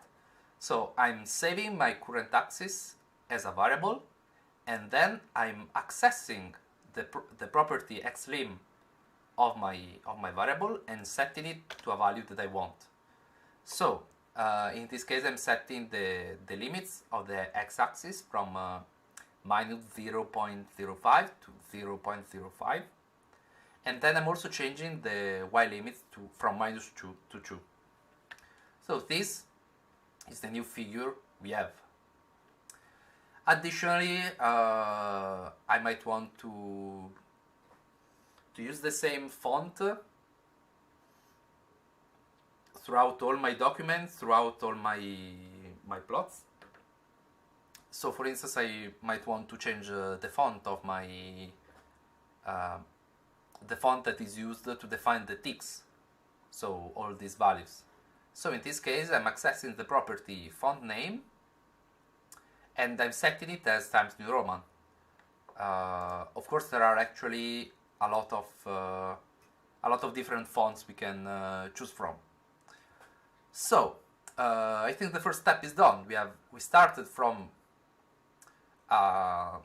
So I'm saving my current axis as a variable, and then I'm accessing the property xlim of my variable and setting it to a value that I want. So in this case, I'm setting the limits of the x-axis from minus 0.05 to 0.05. And then I'm also changing the y limits from minus 2 to 2. So this is the new figure we have. Additionally, I might want to use the same font throughout all my documents, throughout all my plots. So for instance, I might want to change the font of my the font that is used to define the ticks, so all these values. So in this case, I'm accessing the property font name and I'm setting it as Times New Roman. Of course, there are actually a lot of different fonts we can choose from. So I think the first step is done. We started from an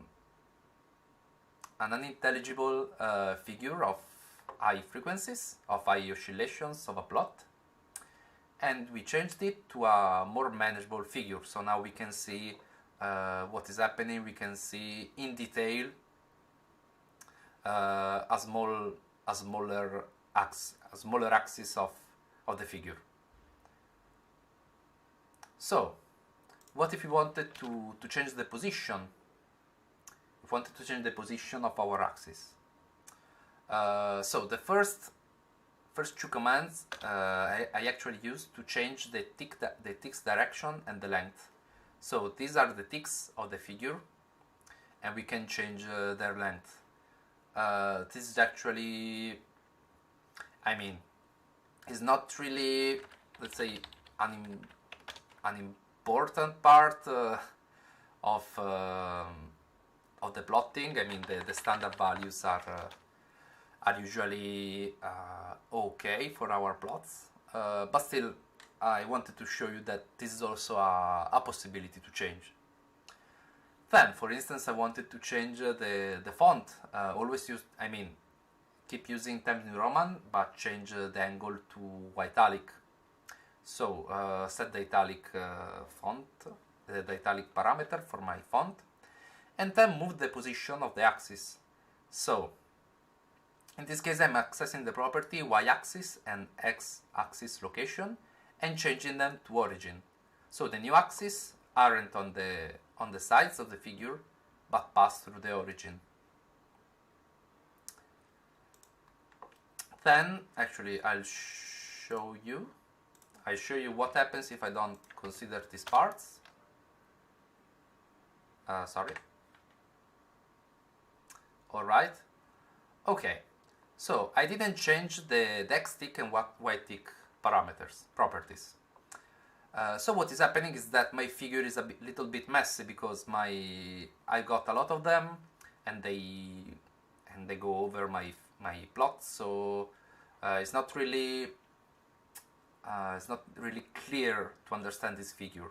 unintelligible figure of high frequencies, of high oscillations of a plot, and we changed it to a more manageable figure. So now we can see what is happening. We can see in detail a smaller axis of the figure. So what if we wanted to change the position? If we wanted to change the position of our axis. So the first two commands I actually used to change the tick's direction and the length. So these are the ticks of the figure, and we can change their length. This is actually, I mean, is not really, let's say, an important part of the plotting. I mean, the standard values are usually okay for our plots, but still I wanted to show you that this is also a possibility to change. Then, for instance, I wanted to change the font. Always use, I mean, keep using Times New Roman, but change the angle to italic. So set the italic font, the italic parameter for my font, and then move the position of the axis. So in this case, I'm accessing the property y-axis and x-axis location and changing them to origin. So the new axes aren't on the sides of the figure, but pass through the origin. Then, actually, I'll show you what happens if I don't consider these parts. Sorry. All right. Okay. So I didn't change the x-tick and y-tick properties. So what is happening is that my figure is a little bit messy because I got a lot of them, and they go over my plot. So it's not really clear to understand this figure.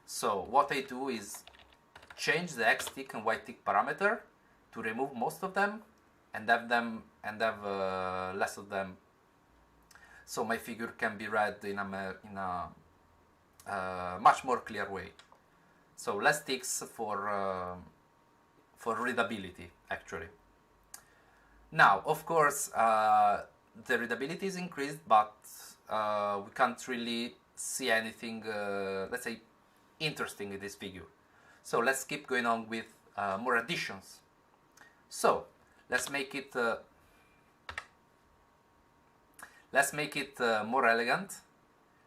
So what I do is change the x tick and y tick parameter to remove most of them and have less of them. So my figure can be read in a much more clear way. So less ticks for readability, actually. Now, of course, the readability is increased, but we can't really see anything, let's say, interesting in this figure. So let's keep going on with more additions. So let's make it more elegant.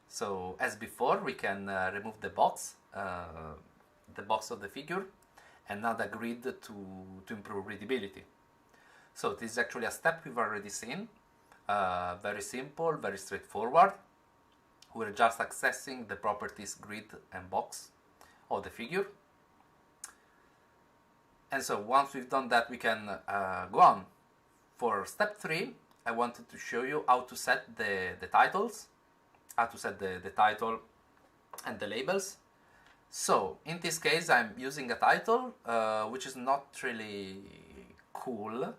So as before, we can remove the box of the figure, and add a grid to improve readability. So this is actually a step we've already seen. Very simple, very straightforward. We're just accessing the properties grid and box of the figure. And so once we've done that, we can go on. For step 3, I wanted to show you how to set the titles, how to set the title and the labels. So in this case, I'm using a title which is not really cool.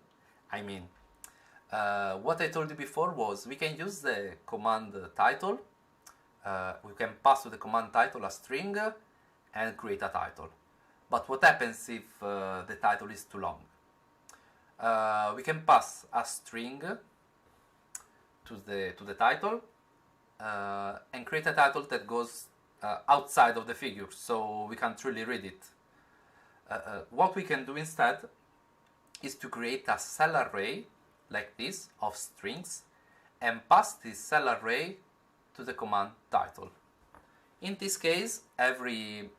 I mean, what I told you before was we can use the command title. We can pass to the command title a string and create a title. But what happens if the title is too long? We can pass a string to the title and create a title that goes outside of the figure, so we can't really read it. What we can do instead is to create a cell array like this of strings and pass this cell array to the command title. In this case, every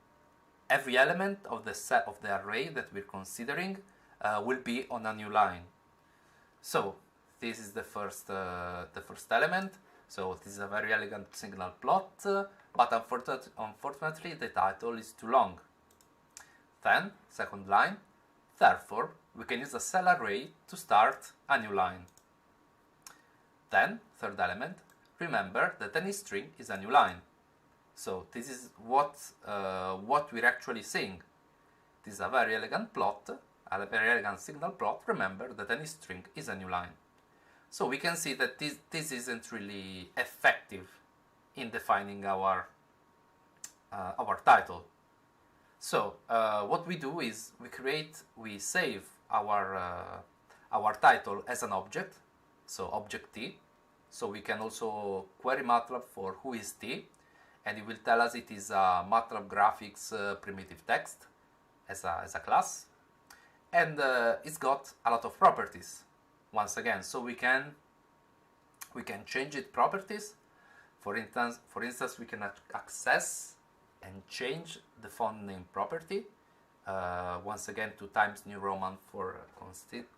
element of the set of the array that we're considering will be on a new line. So this is the first element. So this is a very elegant signal plot, but unfortunately the title is too long. Then, second line, therefore we can use a cell array to start a new line. Then, third element, remember that any string is a new line. So this is what we're actually seeing. This is a very elegant plot, a very elegant signal plot. Remember that any string is a new line. So we can see that this isn't really effective in defining our title. So what we do is we save our title as an object, so object t. So we can also query MATLAB for who is t, and it will tell us it is a MATLAB graphics primitive text as a class, and it's got a lot of properties. Once again, so we can change its properties. For instance, we can access and change the font name property. Once again, 2 times New Roman for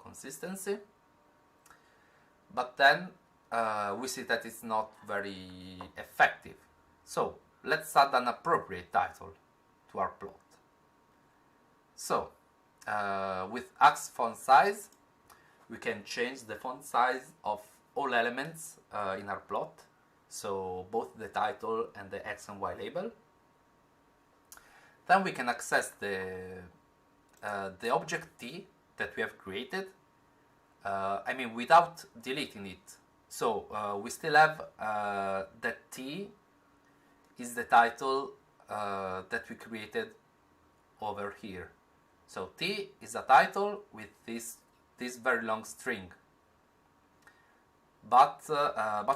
consistency. But then we see that it's not very effective. So let's add an appropriate title to our plot. So with ax font size, we can change the font size of all elements in our plot, so both the title and the x and y label. Then we can access the object t that we have created, I mean without deleting it. So we still have that t is the title that we created over here. So t is a title with this very long string, but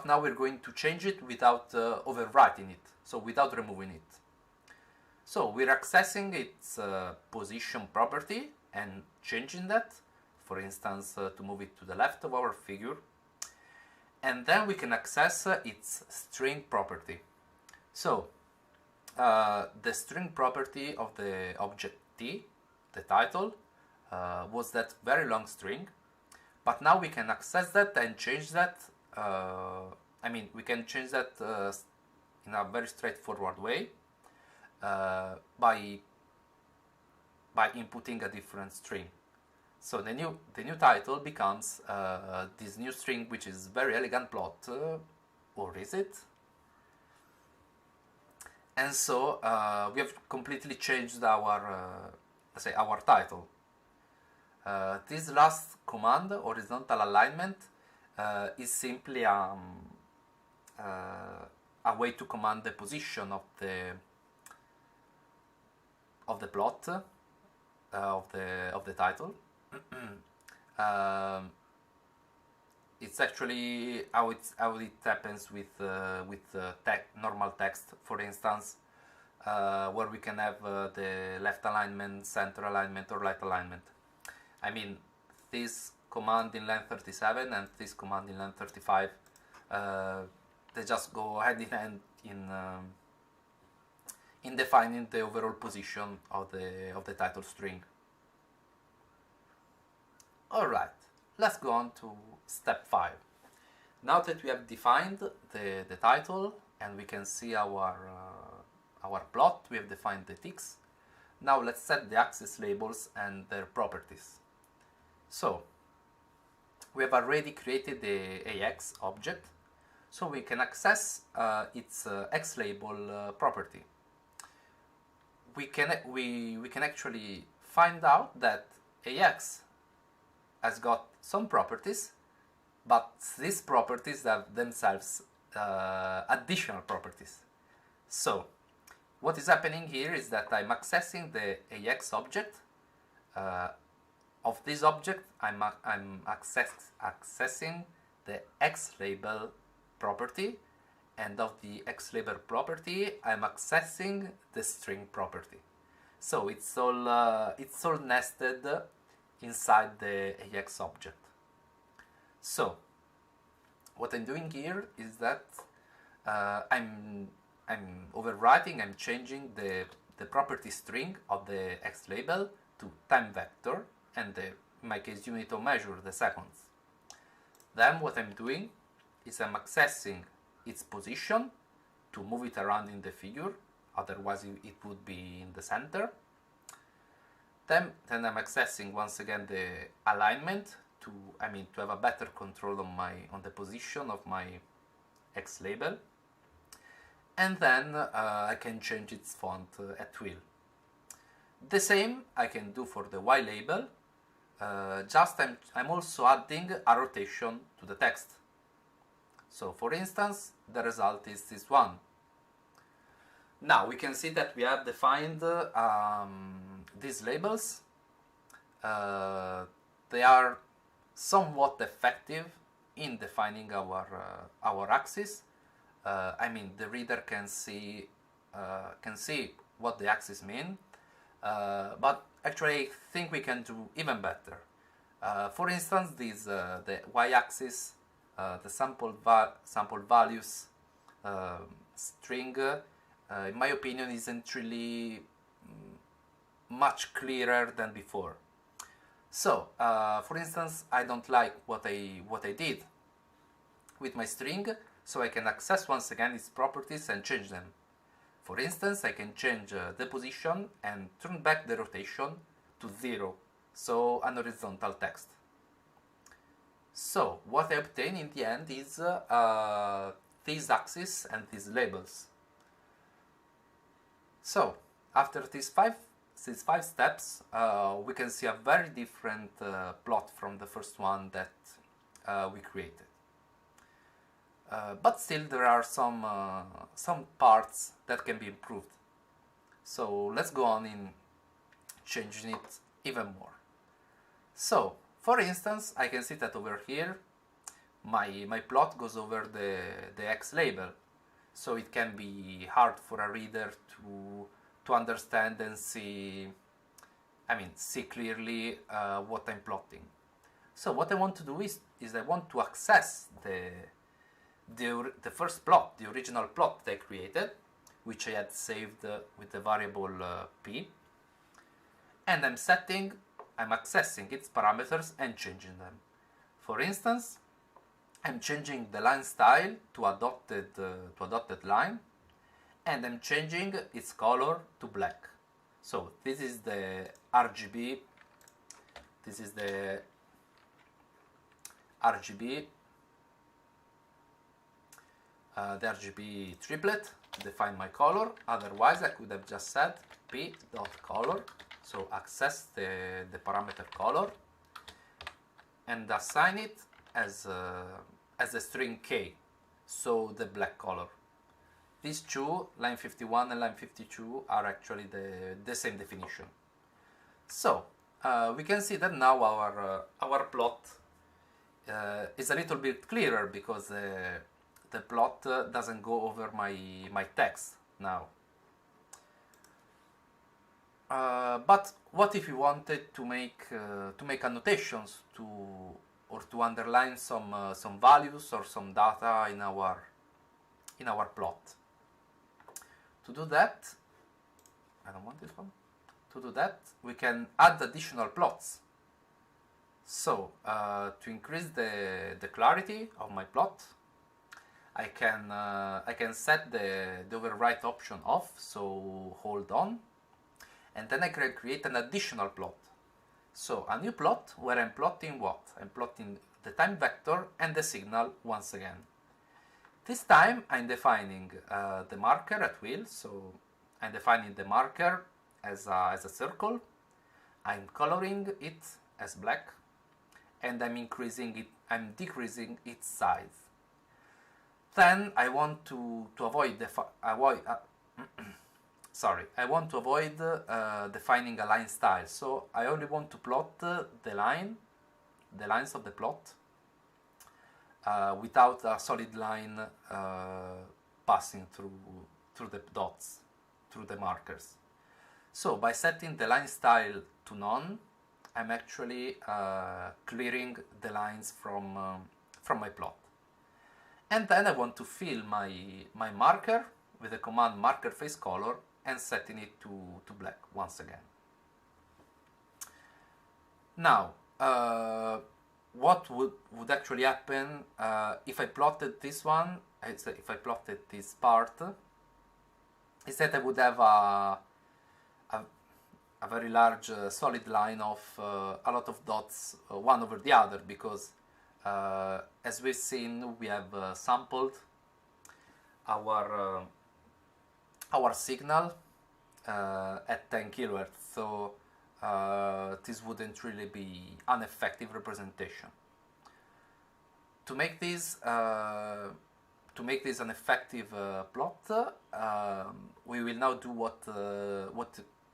now we're going to change it without overwriting it, so without removing it. So we're accessing its position property and changing that, for instance, to move it to the left of our figure, and then we can access its string property. So the string property of the object t, the title, was that very long string, but now we can access that and change that. I mean, we can change that in a very straightforward way by inputting a different string. So the new title becomes this new string, which is very elegant plot, or is it? And so we have completely changed our let's say our title. This last command, horizontal alignment, is simply a way to command the position of the plot of the title. It's actually how it happens with normal text, for instance, where we can have the left alignment, center alignment, or right alignment. I mean, this command in line 37 and this command in line 35, they just go hand in hand in defining the overall position of the title string. Alright, let's go on to step 5. Now that we have defined the title and we can see our plot, we have defined the ticks. Now let's set the axis labels and their properties. So we have already created the AX object, so we can access its X label property. We can actually find out that AX has got some properties, but these properties have themselves additional properties. So what is happening here is that I'm accessing the AX object. Of this object, I'm accessing the X label property, and of the X label property, I'm accessing the string property. So it's all nested inside the AX object. So what I'm doing here is that I'm overwriting, I'm changing the property string of the X label to time vector, and in my case unit of measure, the seconds. Then what I'm doing is I'm accessing its position to move it around in the figure, otherwise it would be in the center. Then I'm accessing once again the alignment to have a better control on the position of my X label. And then I can change its font at will. The same I can do for the Y label, just I'm also adding a rotation to the text. So for instance, the result is this one. Now we can see that we have defined these labels. They are somewhat effective in defining our axis. The reader can see what the axis mean, but actually I think we can do even better. For instance, the y-axis, the sample values string, in my opinion, isn't really much clearer than before. So, for instance, I don't like what I did with my string, so I can access once again its properties and change them. For instance, I can change the position and turn back the rotation to 0, so an horizontal text. So what I obtain in the end is these axes and these labels. So after these five steps, we can see a very different plot from the first one that we created. But still there are some parts that can be improved. So let's go on in changing it even more. So for instance, I can see that over here my plot goes over the X label, so it can be hard for a reader to understand and see clearly what I'm plotting. So what I want to do is I want to access the first plot, the original plot that I created, which I had saved with the variable p, and I'm accessing its parameters and changing them. For instance, I'm changing the line style to a dotted line, and I'm changing its color to black. So this is the RGB, this is the RGB, the RGB triplet to define my color. Otherwise I could have just said p.color, so access the parameter color and assign it as a string k, so the black color. These two, line 51 and line 52, are actually the same definition. So we can see that now our plot is a little bit clearer, because the plot doesn't go over my text now. But what if you wanted to make annotations or to underline some values or some data in our plot? To do that, I don't want this one. To do that, we can add additional plots. So to increase the clarity of my plot, I can set the overwrite option off, so hold on, and then I can create an additional plot. So a new plot where I'm plotting what? I'm plotting the time vector and the signal once again. This time I'm defining the marker at will, so I'm defining the marker as a circle, I'm coloring it as black, and I'm decreasing its size. Then I want to avoid defining a line style, so I only want to plot the lines of the plot without a solid line passing through the dots, through the markers. So by setting the line style to none, I'm actually clearing the lines from my plot. And then I want to fill my marker with the command marker face color and setting it to black once again. Now, what would actually happen if I plotted this one, if I plotted this part, is that I would have a very large solid line of a lot of dots one over the other, because as we've seen, we have sampled our signal at 10 kilohertz, so this wouldn't really be an effective representation. To make this an effective plot, we will now do what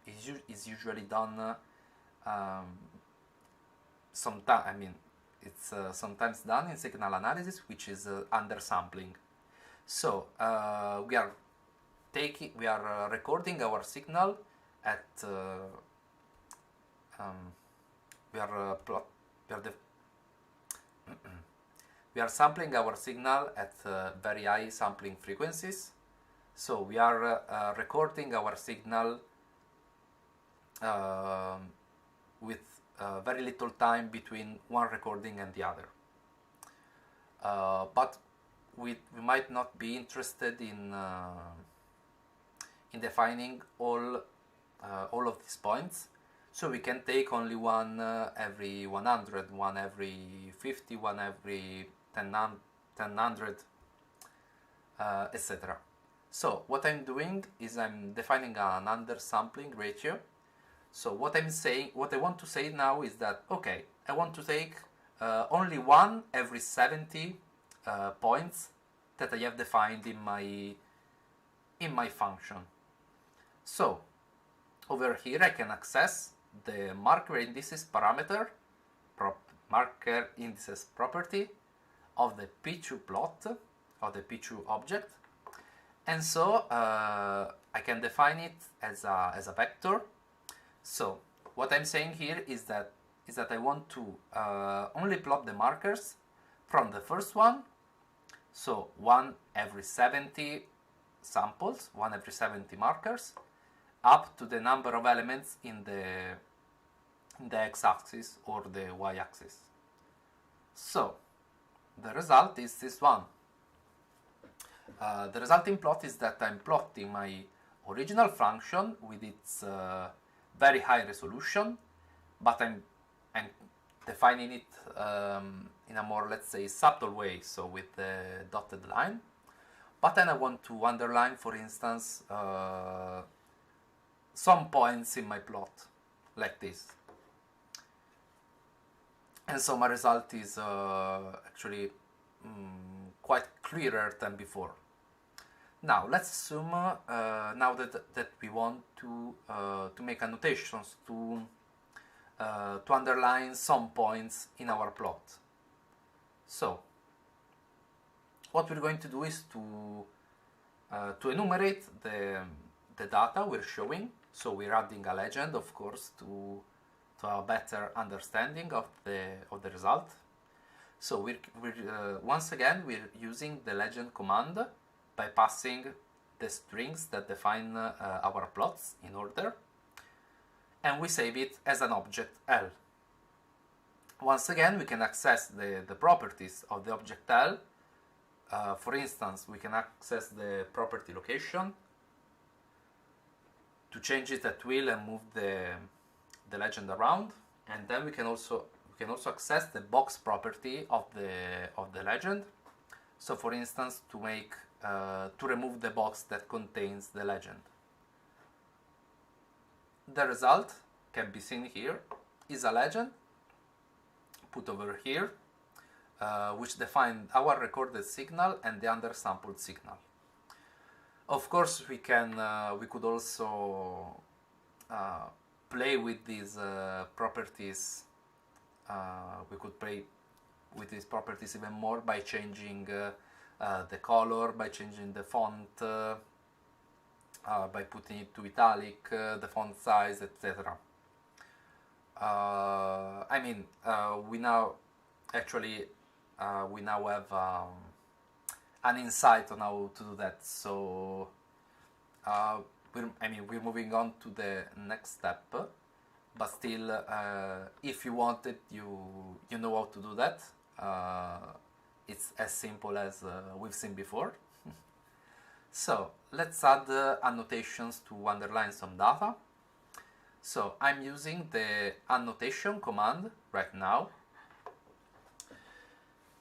is usually done. It's sometimes done in signal analysis, which is undersampling. So we are recording our signal at we are sampling our signal at very high sampling frequencies. So we are recording our signal with very little time between one recording and the other. But we might not be interested in defining all of these points. So we can take only one every 100, one every 50, one every 1000, etc. So what I'm doing is I'm defining an undersampling ratio. So what I want to say now is that, okay, I want to take only one every 70 points that I have defined in my function. So over here I can access the marker indices parameter, marker indices property of the P2 plot, of the P2 object, and so I can define it as a vector. So what I'm saying here is that I want to only plot the markers from the first one, so one every 70 samples, one every 70 markers, up to the number of elements in the x-axis or the y-axis. So the result is this one. The resulting plot is that I'm plotting my original function with its very high resolution, but I'm defining it in a more, let's say, subtle way, so with the dotted line. But then I want to underline, for instance, some points in my plot, like this. And so my result is actually quite clearer than before. Now let's assume now that we want to make annotations to underline some points in our plot. So what we're going to do is to enumerate the data we're showing. So we're adding a legend, of course, to have a better understanding of the result. So once again we're using the legend command by passing the strings that define our plots in order, and we save it as an object L. Once again, we can access the properties of the object L. For instance, we can access the property location to change it at will and move the legend around, and then we can also access the box property of the legend. So, for instance, to remove the box that contains the legend. The result can be seen here is a legend put over here, which defines our recorded signal and the undersampled signal. Of course, we could also play with these properties. We could play with these properties even more by changing the color, by changing the font, by putting it to italic, the font size, etc. I mean, we now have an insight on how to do that. So we're moving on to the next step, but still, if you wanted, you know how to do that. It's as simple as we've seen before. So let's add annotations to underline some data. So I'm using the annotation command right now.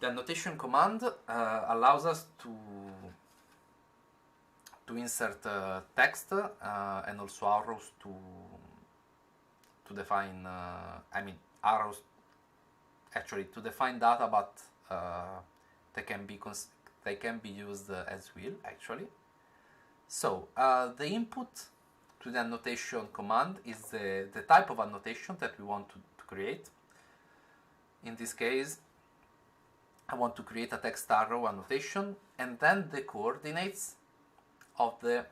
The annotation command allows us to insert text and also arrows to define. Arrows actually to define data, but they can be used as will actually. So the input to the annotation command is the type of annotation that we want to create. In this case, I want to create a text arrow annotation, and then the coordinates of the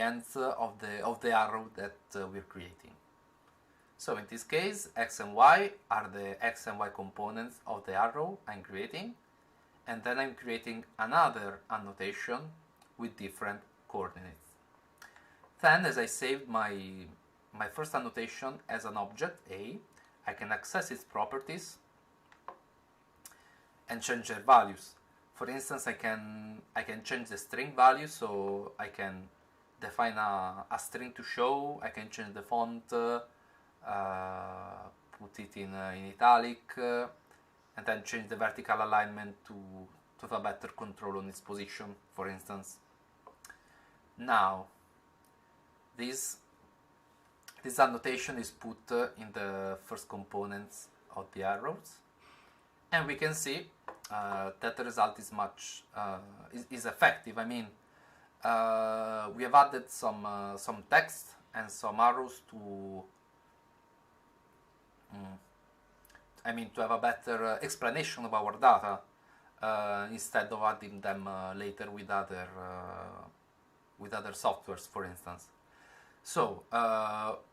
ends of the arrow that we're creating. So in this case, x and y are the x and y components of the arrow I'm creating, and then I'm creating another annotation with different coordinates. Then, as I saved my first annotation as an object A, I can access its properties and change their values. For instance, I can change the string value, so I can define a string to show. I can change the font, put it in italic, and then change the vertical alignment to have a better control on its position, for instance. Now, this annotation is put in the first components of the arrows, and we can see that the result is is effective. I mean, we have added some text and some arrows to have a better explanation of our data instead of adding them later with other softwares, for instance. So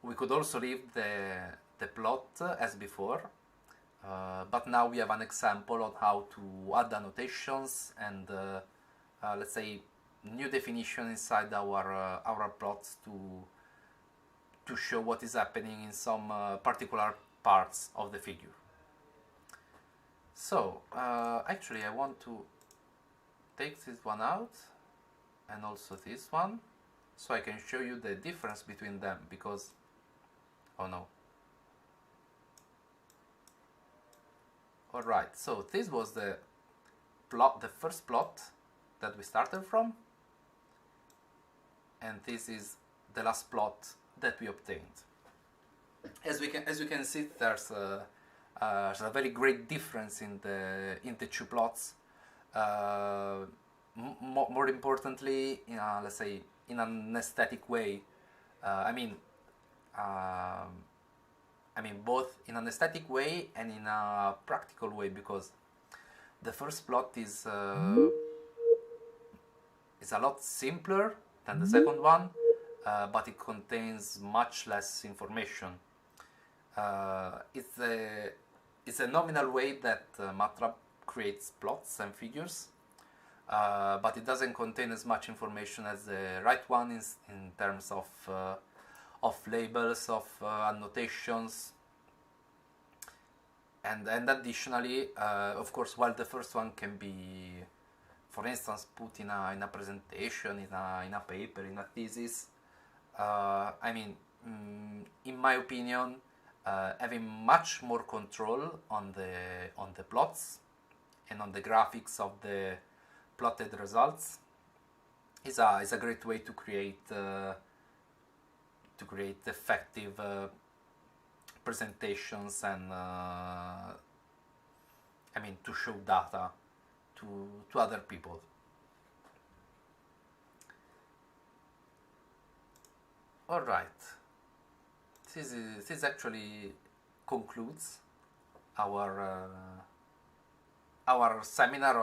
we could also leave the plot as before, but now we have an example on how to add annotations and let's say new definition inside our plots to show what is happening in some particular parts of the figure. So actually I want to take this one out and also this one, so I can show you the difference between them, because oh no. Alright, so this was the plot, the first plot that we started from, and this is the last plot that we obtained. As you can see, there's a very great difference in the two plots. More importantly, let's say in an aesthetic way. I mean both in an aesthetic way and in a practical way, because the first plot is a lot simpler than the second one, but it contains much less information. It's a nominal way that MATLAB creates plots and figures, but it doesn't contain as much information as the right one in terms of labels, of annotations, and additionally, of course, while the first one can be, for instance, put in a presentation, in a paper, in a thesis, in my opinion, having much more control on the plots and on the graphics of the plotted results is a great way to create effective presentations and to show data to other people. All right, this actually concludes our seminar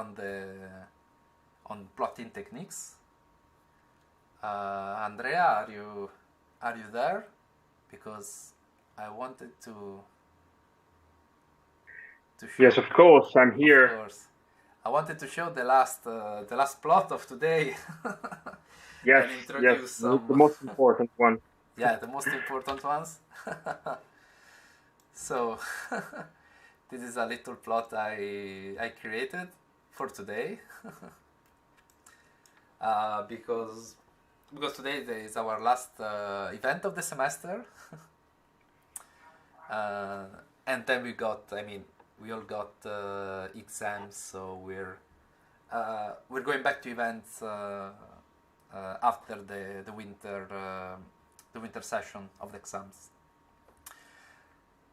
on plotting techniques. Andrea, are you there? Because I wanted to show. Yes, of course, I'm here. Of course, I wanted to show the last plot of today. Yes, and introduce the most important one. Yeah, the most important ones. So this is a little plot I created for today. Because today is our last event of the semester. And then we all got exams, so we're going back to events after the winter session of the exams.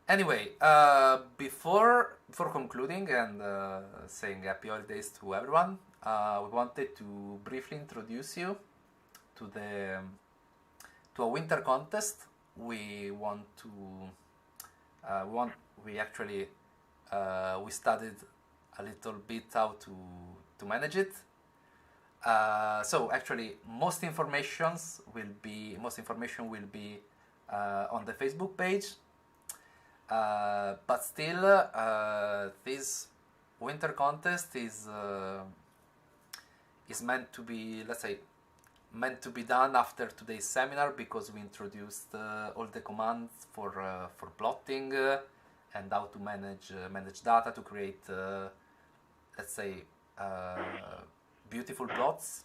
Anyway, before concluding and saying happy holidays to everyone, we wanted to briefly introduce you to a winter contest. We studied a little bit how to manage it. So actually, most information will be on the Facebook page. But still, this winter contest is meant to be, meant to be done after today's seminar, because we introduced all the commands for plotting and how to manage data to create, beautiful plots.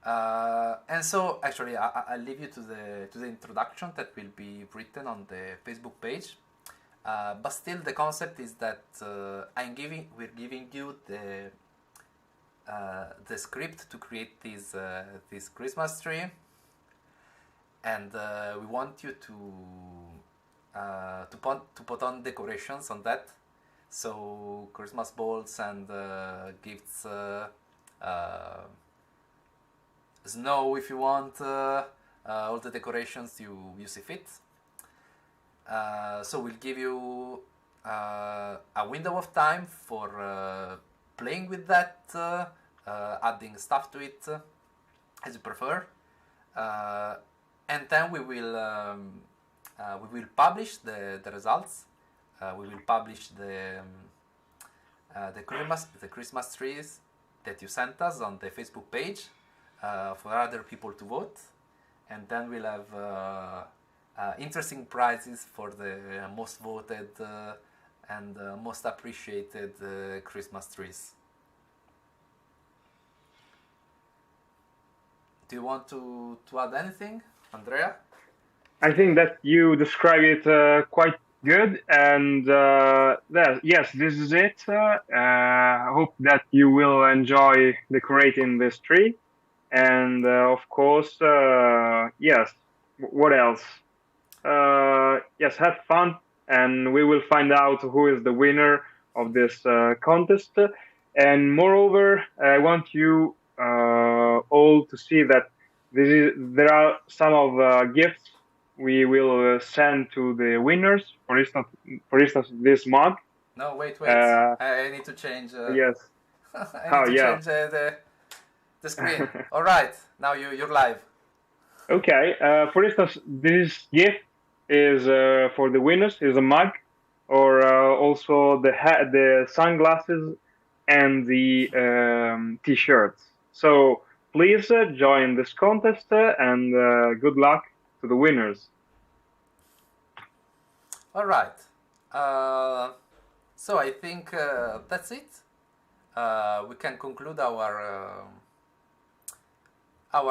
And so actually I'll leave you to the introduction that will be written on the Facebook page. But still, the concept is that we're giving you the script to create this Christmas tree, and we want you to put on decorations on that, so Christmas balls and gifts, snow if you want, all the decorations you see fit. So we'll give you a window of time for playing with that, adding stuff to it as you prefer, and then we will publish the results. We will publish the Christmas trees that you sent us on the Facebook page for other people to vote, and then we'll have interesting prizes for the most voted and most appreciated Christmas trees. Do you want to add anything, Andrea? I think that you describe it quite good, and yes, this is it. I hope that you will enjoy decorating this tree, and of course, yes. What else? Yes, have fun, and we will find out who is the winner of this contest. And moreover, I want you all to see that there are some of gifts we will send to the winners. For instance, this mug. No, wait. Uh, I need to change. yes. I Oh, need to yeah. change the screen. All right, now you're live. Okay. For instance, this gift is for the winners is a mug, or also the sunglasses and the t-shirts. So please join this contest and good luck to the winners. All right. So I think that's it. We can conclude our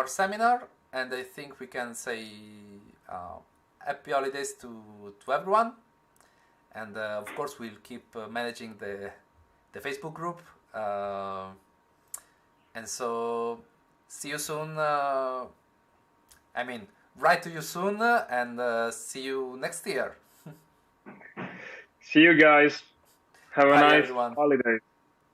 seminar, and I think we can say happy holidays to everyone. And of course, we'll keep managing the Facebook group. And so, see you soon. Write to you soon, and see you next year. See you guys. Have a Bye, nice everyone. holiday.